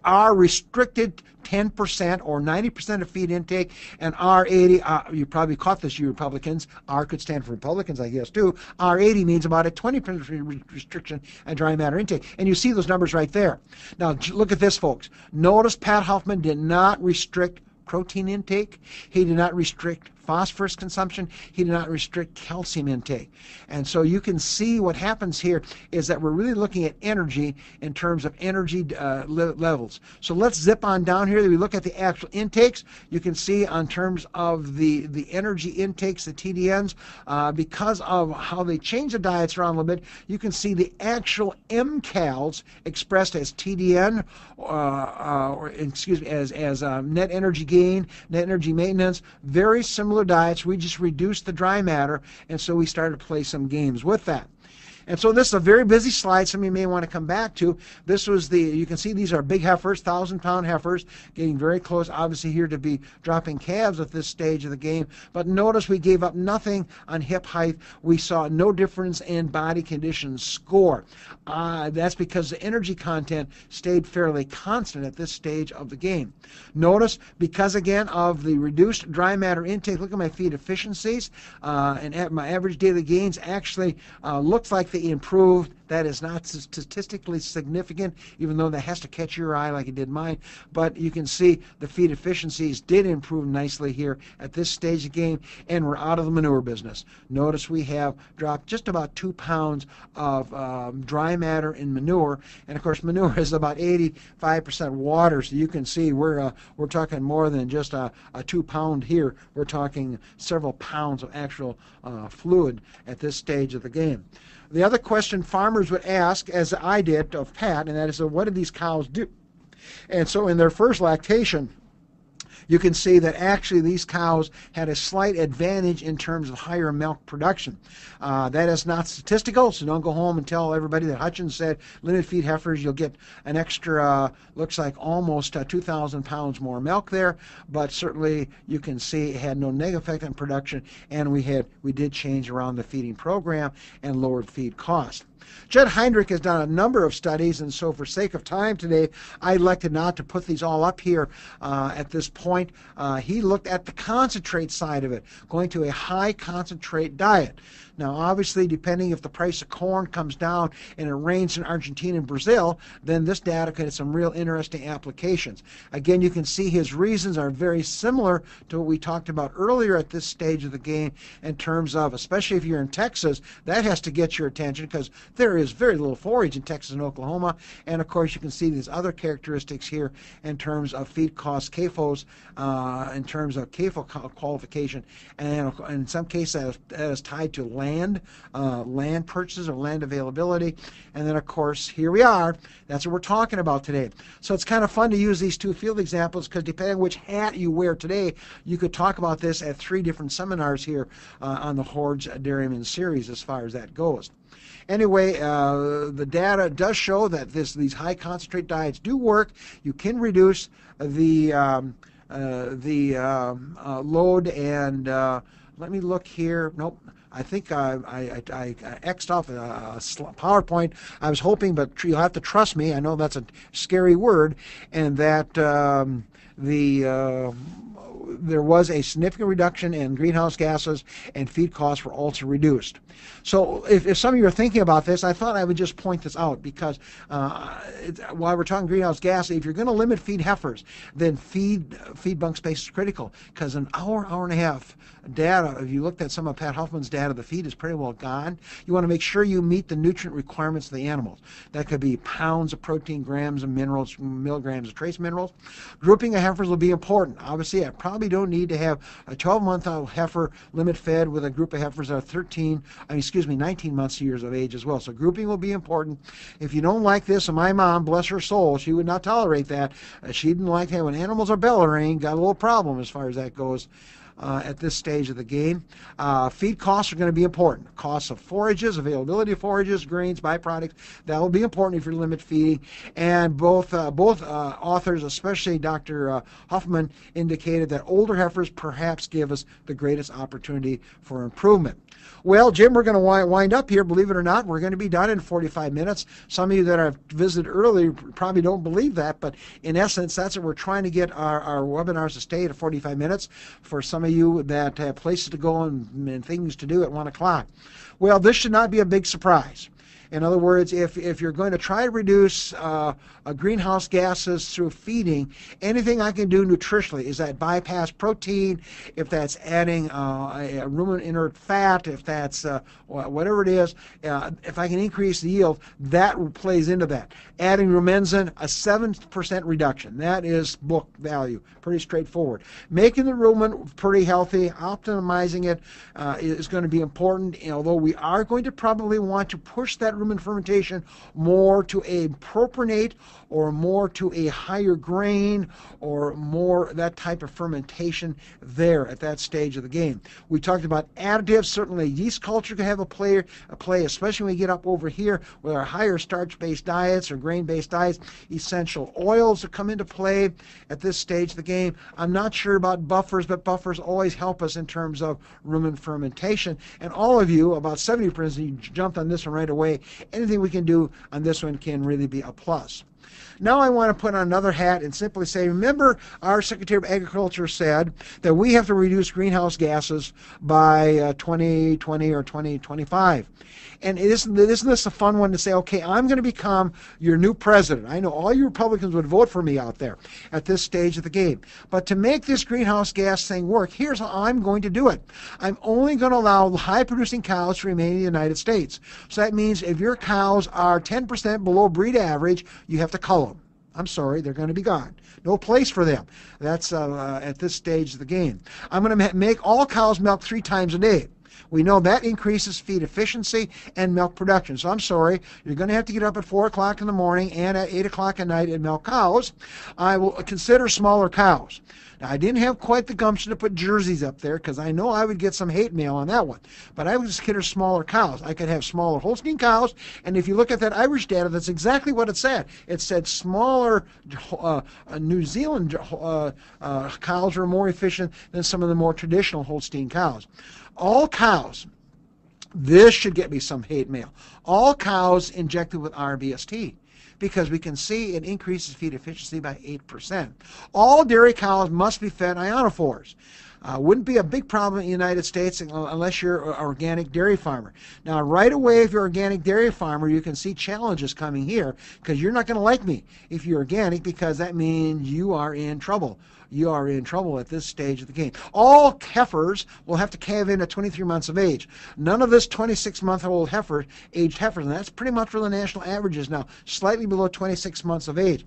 R restricted 10% or 90% of feed intake, and R80, you probably caught this, you Republicans, R could stand for Republicans, I guess, too. R80 means about a 20% restriction and dry matter intake, and you see those numbers right there. Now, look at this, folks. Notice Pat Huffman did not restrict protein intake. He did not restrict phosphorus consumption. He did not restrict calcium intake. And so you can see what happens here is that we're really looking at energy in terms of energy levels. So let's zip on down here. We look at the actual intakes. You can see on terms of the energy intakes, the TDNs, because of how they change the diets around a little bit, you can see the actual mCals expressed as TDN, as net energy gain, net energy maintenance, very similar diets. We just reduced the dry matter, and so we started to play some games with that. And so this is a very busy slide. Some of you may want to come back to. This was you can see these are big heifers, 1,000-pound heifers, getting very close, obviously, here to be dropping calves at this stage of the game. But notice we gave up nothing on hip height. We saw no difference in body condition score. That's because the energy content stayed fairly constant at this stage of the game. Notice, because again of the reduced dry matter intake, look at my feed efficiencies, and my average daily gains actually looks like they improved. That is not statistically significant, even though that has to catch your eye like it did mine. But you can see the feed efficiencies did improve nicely here at this stage of the game, and we're out of the manure business. Notice we have dropped just about 2 pounds of dry matter in manure, and of course manure is about 85% water, so you can see we're talking more than just a 2 pound here. We're talking several pounds of actual fluid at this stage of the game. The other question farmers would ask, as I did of Pat, and that is, what did these cows do? And so in their first lactation, you can see that actually these cows had a slight advantage in terms of higher milk production. That is not statistical, so don't go home and tell everybody that Hutchins said limited feed heifers, you'll get an extra, looks like almost 2,000 pounds more milk there, but certainly you can see it had no negative effect on production, and we did change around the feeding program and lowered feed cost. Judd Heinrich has done a number of studies, and so for sake of time today, I elected not to put these all up here at this point. He looked at the concentrate side of it, going to a high concentrate diet. Now, obviously, depending if the price of corn comes down and it rains in Argentina and Brazil, then this data could have some real interesting applications. Again, you can see his reasons are very similar to what we talked about earlier at this stage of the game in terms of, especially if you're in Texas, that has to get your attention because there is very little forage in Texas and Oklahoma. And, of course, you can see these other characteristics here in terms of feed costs, CAFOs, in terms of CAFO qualification, and in some cases that is tied to land purchases or land availability. And then, of course, here we are. That's what we're talking about today. So it's kind of fun to use these two field examples because depending on which hat you wear today, you could talk about this at 3 different seminars here on the Hordes Dairyman series as far as that goes. Anyway, the data does show that these high concentrate diets do work. You can reduce the load, and let me look here. Nope. I think I X'd off a PowerPoint. I was hoping, but you'll have to trust me. I know that's a scary word, and that there was a significant reduction in greenhouse gases, and feed costs were also reduced. So if some of you are thinking about this, I thought I would just point this out, because while we're talking greenhouse gas, if you're going to limit feed heifers, then feed bunk space is critical, because an hour and a half data, if you looked at some of Pat Huffman's data, the feed is pretty well gone. You want to make sure you meet the nutrient requirements of the animals. That could be pounds of protein, grams of minerals, milligrams of trace minerals. Grouping of heifers will be important. Obviously, I probably don't need to have a 12-month heifer limit fed with a group of heifers that are 19 months years of age as well. So grouping will be important. If you don't like this, and my mom, bless her soul, she would not tolerate that. She didn't like that when animals are bellowing. Got a little problem as far as that goes. At this stage of the game. Feed costs are going to be important. Costs of forages, availability of forages, grains, byproducts, that will be important if you limit feeding. And both authors, especially Dr. Huffman, indicated that older heifers perhaps give us the greatest opportunity for improvement. Well, Jim, we're going to wind up here. Believe it or not, we're going to be done in 45 minutes. Some of you that have visited early probably don't believe that, but in essence, that's what we're trying to get our webinars to stay at 45 minutes for some of you that have places to go and things to do at 1 o'clock. Well, this should not be a big surprise. In other words, if you're going to try to reduce greenhouse gases through feeding, anything I can do nutritionally, is that bypass protein, if that's adding a ruminant inert fat, if that's whatever it is, if I can increase the yield, that plays into that. Adding rumensin, a 7% reduction. That is book value. Pretty straightforward. Making the rumen pretty healthy, optimizing it is going to be important, although we are going to probably want to push that rumen fermentation more to a propionate, or more to a higher grain, or more that type of fermentation there at that stage of the game. We talked about additives. Certainly yeast culture can have a play, especially when we get up over here with our higher starch-based diets or grain-based diets. Essential oils that come into play at this stage of the game. I'm not sure about buffers, but buffers always help us in terms of rumen fermentation. And all of you, about 70%, you jumped on this one right away. Anything we can do on this one can really be a plus. Now I want to put on another hat and simply say, remember our Secretary of Agriculture said that we have to reduce greenhouse gases by 2020 or 2025. And isn't this a fun one to say, okay, I'm going to become your new president. I know all you Republicans would vote for me out there at this stage of the game. But to make this greenhouse gas thing work, here's how I'm going to do it. I'm only going to allow high-producing cows to remain in the United States. So that means if your cows are 10% below breed average, you have to cull them. I'm sorry, they're going to be gone. No place for them. That's at this stage of the game. I'm going to make all cows milk 3 times a day. We know that increases feed efficiency and milk production. So I'm sorry, you're going to have to get up at 4 o'clock in the morning and at 8 o'clock at night and milk cows. I will consider smaller cows. Now, I didn't have quite the gumption to put jerseys up there because I know I would get some hate mail on that one. But I would consider smaller cows. I could have smaller Holstein cows. And if you look at that Irish data, that's exactly what it said. It said smaller New Zealand cows are more efficient than some of the more traditional Holstein cows. All cows, this should get me some hate mail, all cows injected with RBST, because we can see it increases feed efficiency by 8%. All dairy cows must be fed ionophores. Wouldn't be a big problem in the United States unless you're an organic dairy farmer. Now, right away, if you're an organic dairy farmer, you can see challenges coming here, because you're not going to like me if you're organic, because that means you are in trouble. You are in trouble at this stage of the game. All heifers will have to calve in at 23 months of age. None of this 26-month-old aged heifers, and that's pretty much where the national average is now, slightly below 26 months of age.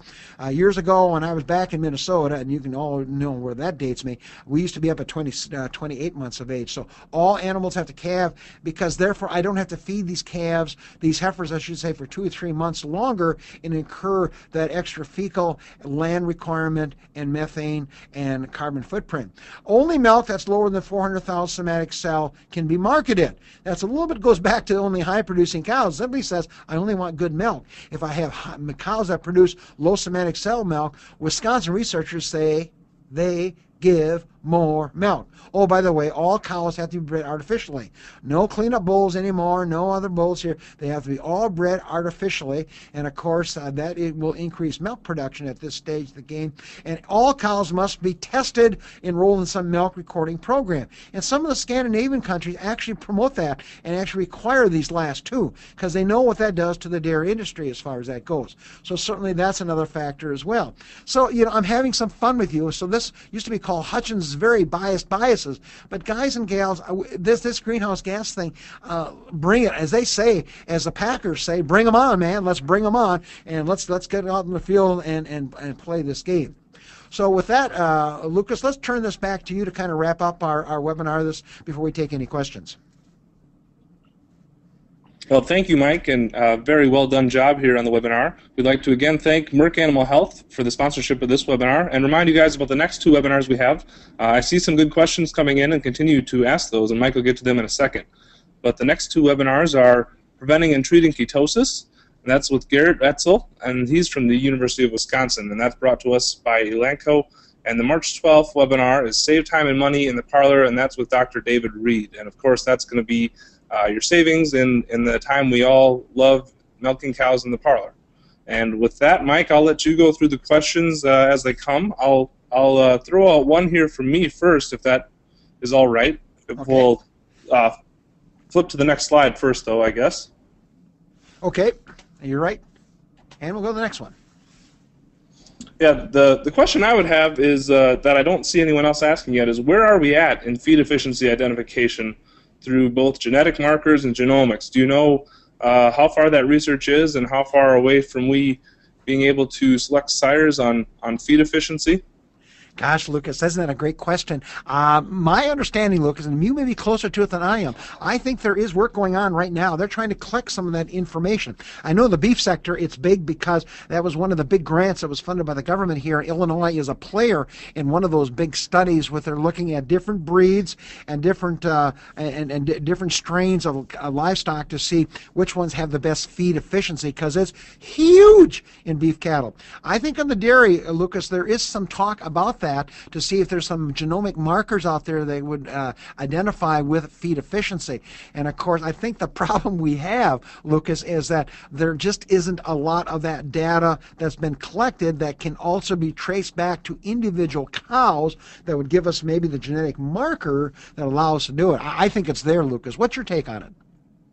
Years ago, when I was back in Minnesota, and you can all know where that dates me, we used to be up at 28 months of age. So all animals have to calve, because therefore I don't have to feed these calves, these heifers, I should say, for 2 or 3 months longer and incur that extra fecal land requirement and methane and carbon footprint. Only milk that's lower than 400,000 somatic cell can be marketed. That's a little bit goes back to only high-producing cows. Somebody says, I only want good milk. If I have cows that produce low somatic cell milk, Wisconsin researchers say they give more milk. Oh, by the way, all cows have to be bred artificially. No cleanup bulls anymore, no other bulls here. They have to be all bred artificially, and of course that it will increase milk production at this stage of the game. And all cows must be tested, enrolled in some milk recording program. And some of the Scandinavian countries actually promote that and actually require these last two, because they know what that does to the dairy industry as far as that goes. So certainly that's another factor as well. So, I'm having some fun with you. So this used to be called Hutchins' very biased biases. But guys and gals, this greenhouse gas thing, bring it, as they say, as the Packers say, bring them on, man. Let's bring them on, and let's get out in the field and play this game. So with that, Lucas, let's turn this back to you to kind of wrap up our webinar before we take any questions. Well, thank you, Mike, and very well done job here on the webinar. We'd like to again thank Merck Animal Health for the sponsorship of this webinar and remind you guys about the next two webinars we have. I see some good questions coming in and continue to ask those, and Mike will get to them in a second. But the next two webinars are Preventing and Treating Ketosis, and that's with Garrett Etzel, and he's from the University of Wisconsin, and that's brought to us by Elanco. And the March 12th webinar is Save Time and Money in the Parlor, and that's with Dr. David Reed. And of course, that's going to be your savings in the time we all love milking cows in the parlor. And with that, Mike, I'll let you go through the questions as they come. I'll throw out one here from me first, if that is all right. Okay. We'll flip to the next slide first, though, I guess. Okay, you're right. And we'll go to the next one. Yeah, the question I would have is that I don't see anyone else asking yet is, where are we at in feed efficiency identification through both genetic markers and genomics? Do you know how far that research is and how far away from we being able to select sires on feed efficiency? Gosh, Lucas, isn't that a great question? My understanding, Lucas, and you may be closer to it than I am, I think there is work going on right now. They're trying to collect some of that information. I know the beef sector, it's big because that was one of the big grants that was funded by the government here. Illinois is a player in one of those big studies where they're looking at different breeds and different different strains of livestock to see which ones have the best feed efficiency, because it's huge in beef cattle. I think on the dairy, Lucas, there is some talk about that to see if there's some genomic markers out there they would identify with feed efficiency. And of course, I think the problem we have, Lucas, is that there just isn't a lot of that data that's been collected that can also be traced back to individual cows that would give us maybe the genetic marker that allows us to do it. I think it's there, Lucas. What's your take on it?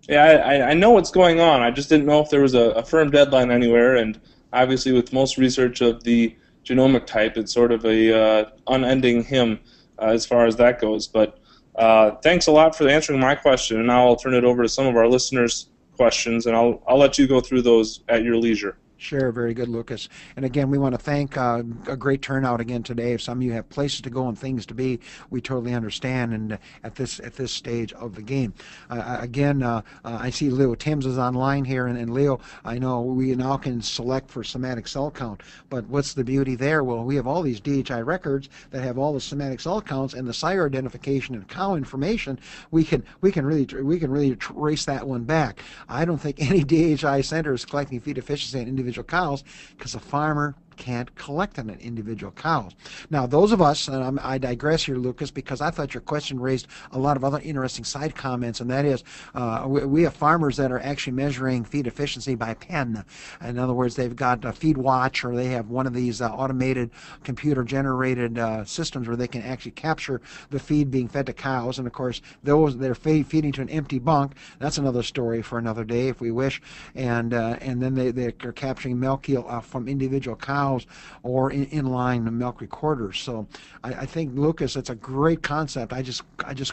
Yeah, I know what's going on. I just didn't know if there was a firm deadline anywhere, and obviously with most research of the genomic type, it's sort of a unending hymn as far as that goes. But thanks a lot for answering my question, and now I'll turn it over to some of our listeners' questions, and I'll let you go through those at your leisure. Sure, very good, Lucas. And again, we want to thank a great turnout again today. If some of you have places to go and things to be, we totally understand. And at this stage of the game, I see Leo Timms is online here, and Leo, I know we now can select for somatic cell count. But what's the beauty there? Well, we have all these DHI records that have all the somatic cell counts and the sire identification and cow information. We can really trace that one back. I don't think any DHI center is collecting feed efficiency on individual cows because a farmer can't collect on an individual cows. Now, those of us, and I digress here, Lucas, because I thought your question raised a lot of other interesting side comments, and that is we have farmers that are actually measuring feed efficiency by pen. In other words, they've got a feed watch, or they have one of these automated computer-generated systems where they can actually capture the feed being fed to cows, and of course, those they're feeding to an empty bunk. That's another story for another day if we wish, and then they're capturing milk yield from individual cows or inline milk recorders. So I think, Lucas, it's a great concept. I just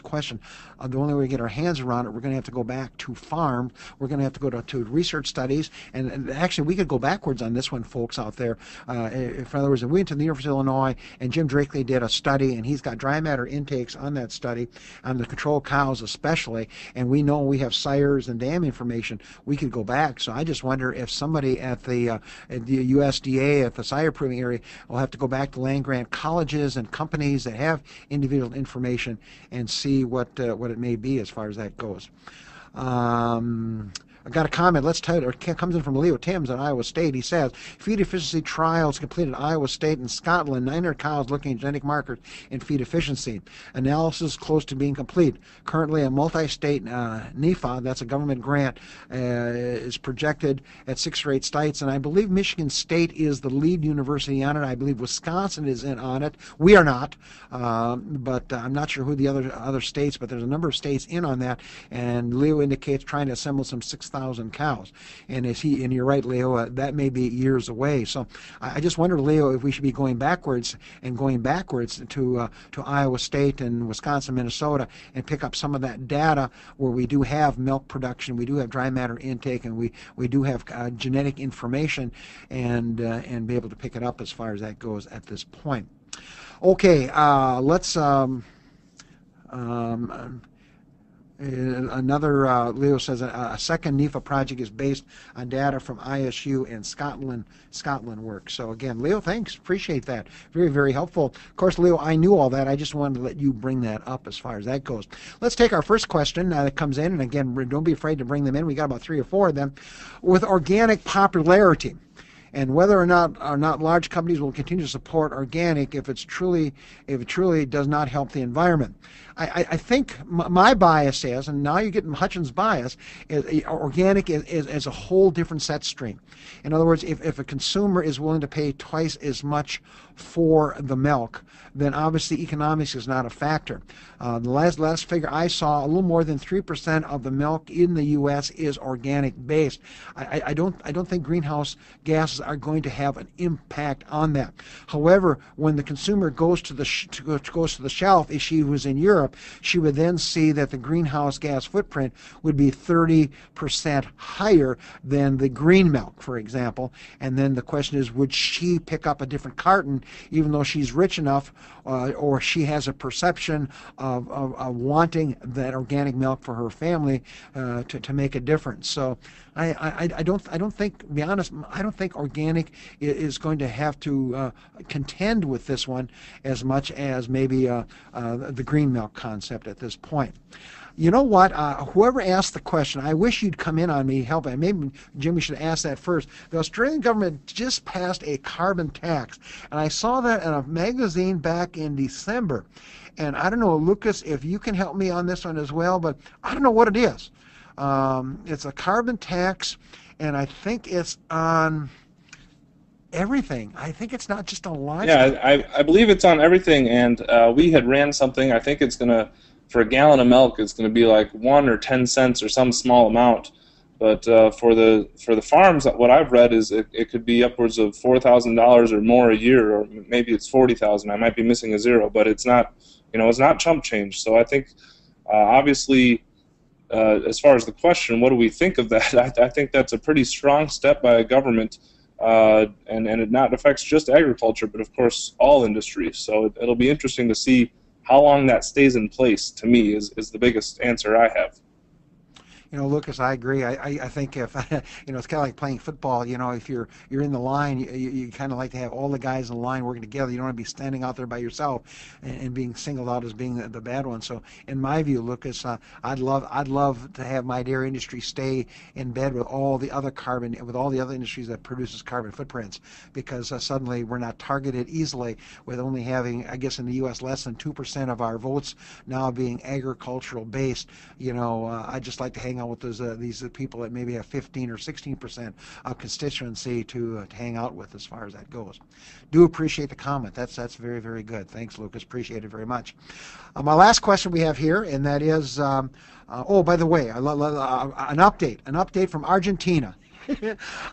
question the only way to get our hands around it, we're going to have to go back to farm. We're going to have to go to research studies, and actually we could go backwards on this one, folks out there. In other words, we went to the University of Illinois, and Jim Drakely did a study, and he's got dry matter intakes on that study, on the control cows especially, and we know we have sires and dam information. We could go back. So I just wonder if somebody at the USDA, at the sire proving area, will have to go back to land grant colleges and companies that have individual information and see what it may be as far as that goes. I got a comment. Let's tell it comes in from Leo Timms at Iowa State. He says, feed efficiency trials completed at Iowa State and Scotland. 900 cows looking at genetic markers in feed efficiency. Analysis close to being complete. Currently, a multi-state NIFA, that's a government grant, is projected at 6 or 8 states, and I believe Michigan State is the lead university on it. I believe Wisconsin is in on it. We are not, but I'm not sure who the other states, but there's a number of states in on that, and Leo indicates trying to assemble some 6,000 cows. And you're right, Leo, that may be years away. So I just wonder, Leo, if we should be going backwards to Iowa State and Wisconsin, Minnesota, and pick up some of that data where we do have milk production, we do have dry matter intake, and we do have genetic information, and be able to pick it up as far as that goes at this point. Okay, let's another, Leo says, a second NIFA project is based on data from ISU and Scotland work. So again, Leo, thanks. Appreciate that. Very, very helpful. Of course, Leo, I knew all that. I just wanted to let you bring that up as far as that goes. Let's take our first question that comes in. And again, don't be afraid to bring them in. We got about 3 or 4 of them. With organic popularity, and whether or not large companies will continue to support organic if it truly does not help the environment. I think my bias is, and now you're getting Hutchins' bias, organic is a whole different set stream. In other words, if a consumer is willing to pay twice as much for the milk, then obviously economics is not a factor. The last figure I saw, a little more than 3% of the milk in the U.S. is organic based. I don't think greenhouse gases are going to have an impact on that. However, when the consumer goes to the shelf, if she was in Europe, she would then see that the greenhouse gas footprint would be 30% higher than the green milk, for example. And then the question is, would she pick up a different carton, even though she's rich enough, or she has a perception of wanting that organic milk for her family to make a difference? So I don't think, to be honest, I don't think organic is going to have to contend with this one as much as maybe the green milk concept at this point. You know what? Whoever asked the question, I wish you'd come in on me, help. And maybe Jimmy should ask that first. The Australian government just passed a carbon tax, and I saw that in a magazine back in December. And I don't know, Lucas, if you can help me on this one as well, but I don't know what it is. It's a carbon tax, and I think it's on everything. I think it's not just on livestock. Yeah, I believe it's on everything, and we had ran something. I think it's going to, for a gallon of milk, it's going to be like 1 or 10 cents or some small amount. But for the farms, what I've read is it could be upwards of $4,000 or more a year, or maybe it's 40,000. I might be missing a zero, but it's not, it's not chump change. So I think, obviously, as far as the question, what do we think of that? I think that's a pretty strong step by a government, and it not affects just agriculture, but of course all industries. So it'll be interesting to see how long that stays in place. To me, is the biggest answer I have. Lucas, I agree. I think if it's kind of like playing football. If you're in the line, you kind of like to have all the guys in the line working together. You don't want to be standing out there by yourself and being singled out as being the bad one. So, in my view, Lucas, I'd love to have my dairy industry stay in bed with all the other industries that produces carbon footprints, because suddenly we're not targeted easily with only having, I guess, in the U.S. less than 2% of our votes now being agricultural based. I'd just like to hang out with these people that maybe have 15 or 16% of constituency to hang out with as far as that goes. Do appreciate the comment. That's very, very good. Thanks, Lucas. Appreciate it very much. My last question we have here, and that is, by the way, an update from Argentina.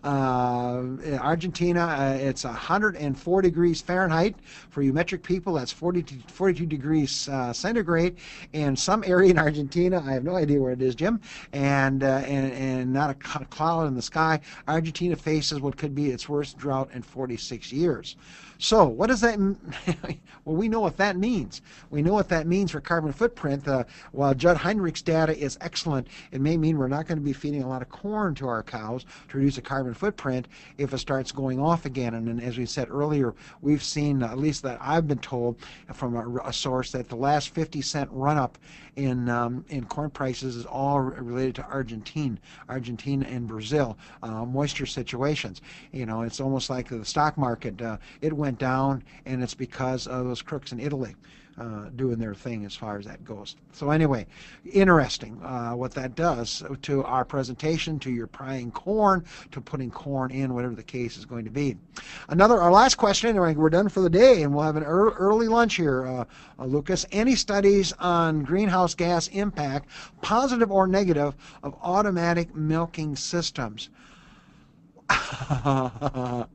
Argentina, it's 104 degrees Fahrenheit. For you metric people, that's 42 degrees centigrade. In some area in Argentina, I have no idea where it is, Jim, and not a cloud in the sky. Argentina faces what could be its worst drought in 46 years. So what does that mean? Well, we know what that means. We know what that means for carbon footprint. While Judd Heinrich's data is excellent, it may mean we're not going to be feeding a lot of corn to our cows, to reduce the carbon footprint if it starts going off again. And then, as we said earlier, we've seen, at least that I've been told from a source, that the last 50-cent run-up in corn prices is all related to Argentina and Brazil, moisture situations. You know, it's almost like the stock market. It went down, and it's because of those crooks in Italy doing their thing as far as that goes. So anyway, interesting what that does to our presentation, to your prying corn, to putting corn in, whatever the case is going to be. Our last question, we're done for the day, and we'll have an early lunch here, Lucas. Any studies on greenhouse gas impact, positive or negative, of automatic milking systems? I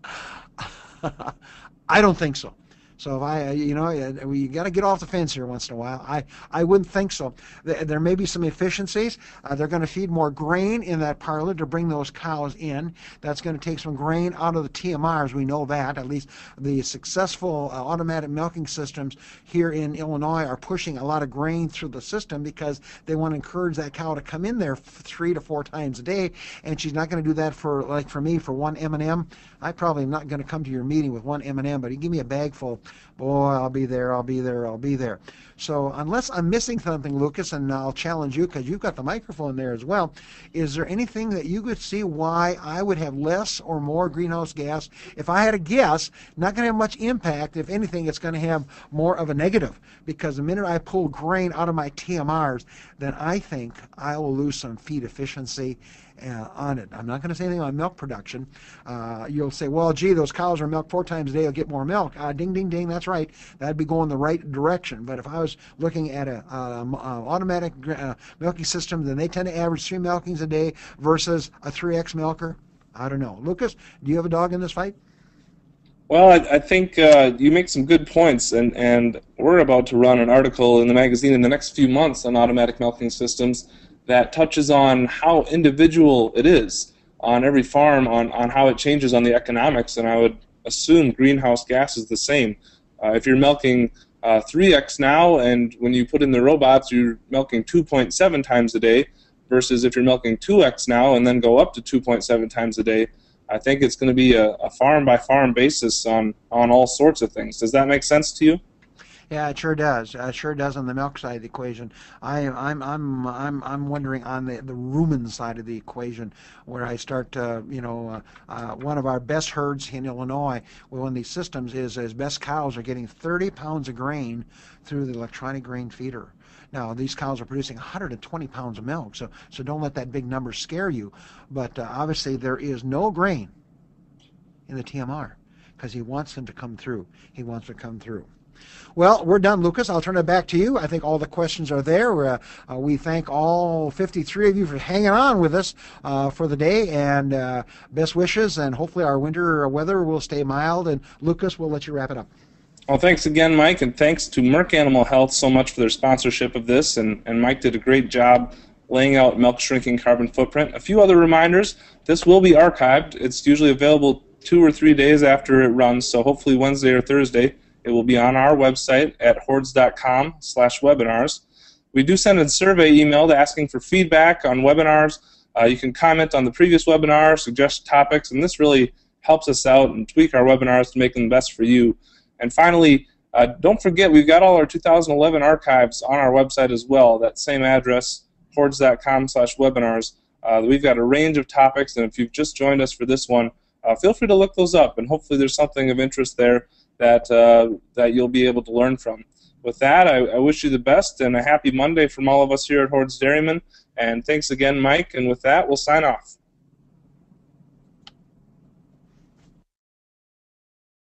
don't think so. So if you got to get off the fence here once in a while. I wouldn't think so. There may be some efficiencies. They're going to feed more grain in that parlor to bring those cows in. That's going to take some grain out of the TMRs. We know that. At least the successful automatic milking systems here in Illinois are pushing a lot of grain through the system because they want to encourage that cow to come in there 3 to 4 times a day. And she's not going to do that for me, for one M&M. I probably am not going to come to your meeting with one M&M, but you give me a bag full. Boy, I'll be there. So unless I'm missing something, Lucas, and I'll challenge you because you've got the microphone there as well, is there anything that you could see why I would have less or more greenhouse gas? If I had a guess, not going to have much impact. If anything, it's going to have more of a negative, because the minute I pull grain out of my TMRs, then I think I will lose some feed efficiency on it. I'm not going to say anything on milk production. You'll say, well, gee, those cows are milked 4 times a day, they'll get more milk. Ding, ding, ding, that's right. That'd be going the right direction. But if I was looking at an automatic milking system, then they tend to average 3 milkings a day versus a 3X milker. I don't know. Lucas, do you have a dog in this fight? Well, I think you make some good points, and we're about to run an article in the magazine in the next few months on automatic milking systems that touches on how individual it is on every farm, on how it changes on the economics, and I would assume greenhouse gas is the same. If you're milking 3X now, and when you put in the robots, you're milking 2.7 times a day, versus if you're milking 2X now and then go up to 2.7 times a day, I think it's going to be a farm-by-farm basis on all sorts of things. Does that make sense to you? Yeah, it sure does. It sure does on the milk side of the equation. I'm wondering on the rumen side of the equation, where I start one of our best herds in Illinois with one of these systems is best cows are getting 30 pounds of grain through the electronic grain feeder. Now, these cows are producing 120 pounds of milk, so don't let that big number scare you. But obviously there is no grain in the TMR because he wants them to come through. He wants to come through. Well, we're done, Lucas. I'll turn it back to you. I think all the questions are there. We thank all 53 of you for hanging on with us for the day, and best wishes, and hopefully our winter weather will stay mild. And Lucas, we'll let you wrap it up. Well, thanks again, Mike, and thanks to Merck Animal Health so much for their sponsorship of this, and Mike did a great job laying out milk shrinking carbon footprint. A few other reminders: this will be archived. It's usually available 2 or 3 days after it runs, so hopefully Wednesday or Thursday. It will be on our website at hordes.com/webinars. We do send a survey email asking for feedback on webinars. You can comment on the previous webinar, suggest topics, and this really helps us out and tweak our webinars to make them best for you. And finally, don't forget, we've got all our 2011 archives on our website as well, that same address, hordes.com/webinars. We've got a range of topics, and if you've just joined us for this one, feel free to look those up, and hopefully there's something of interest there that you'll be able to learn from. With that, I wish you the best and a happy Monday from all of us here at Hordes Dairyman. And thanks again, Mike. And with that, we'll sign off.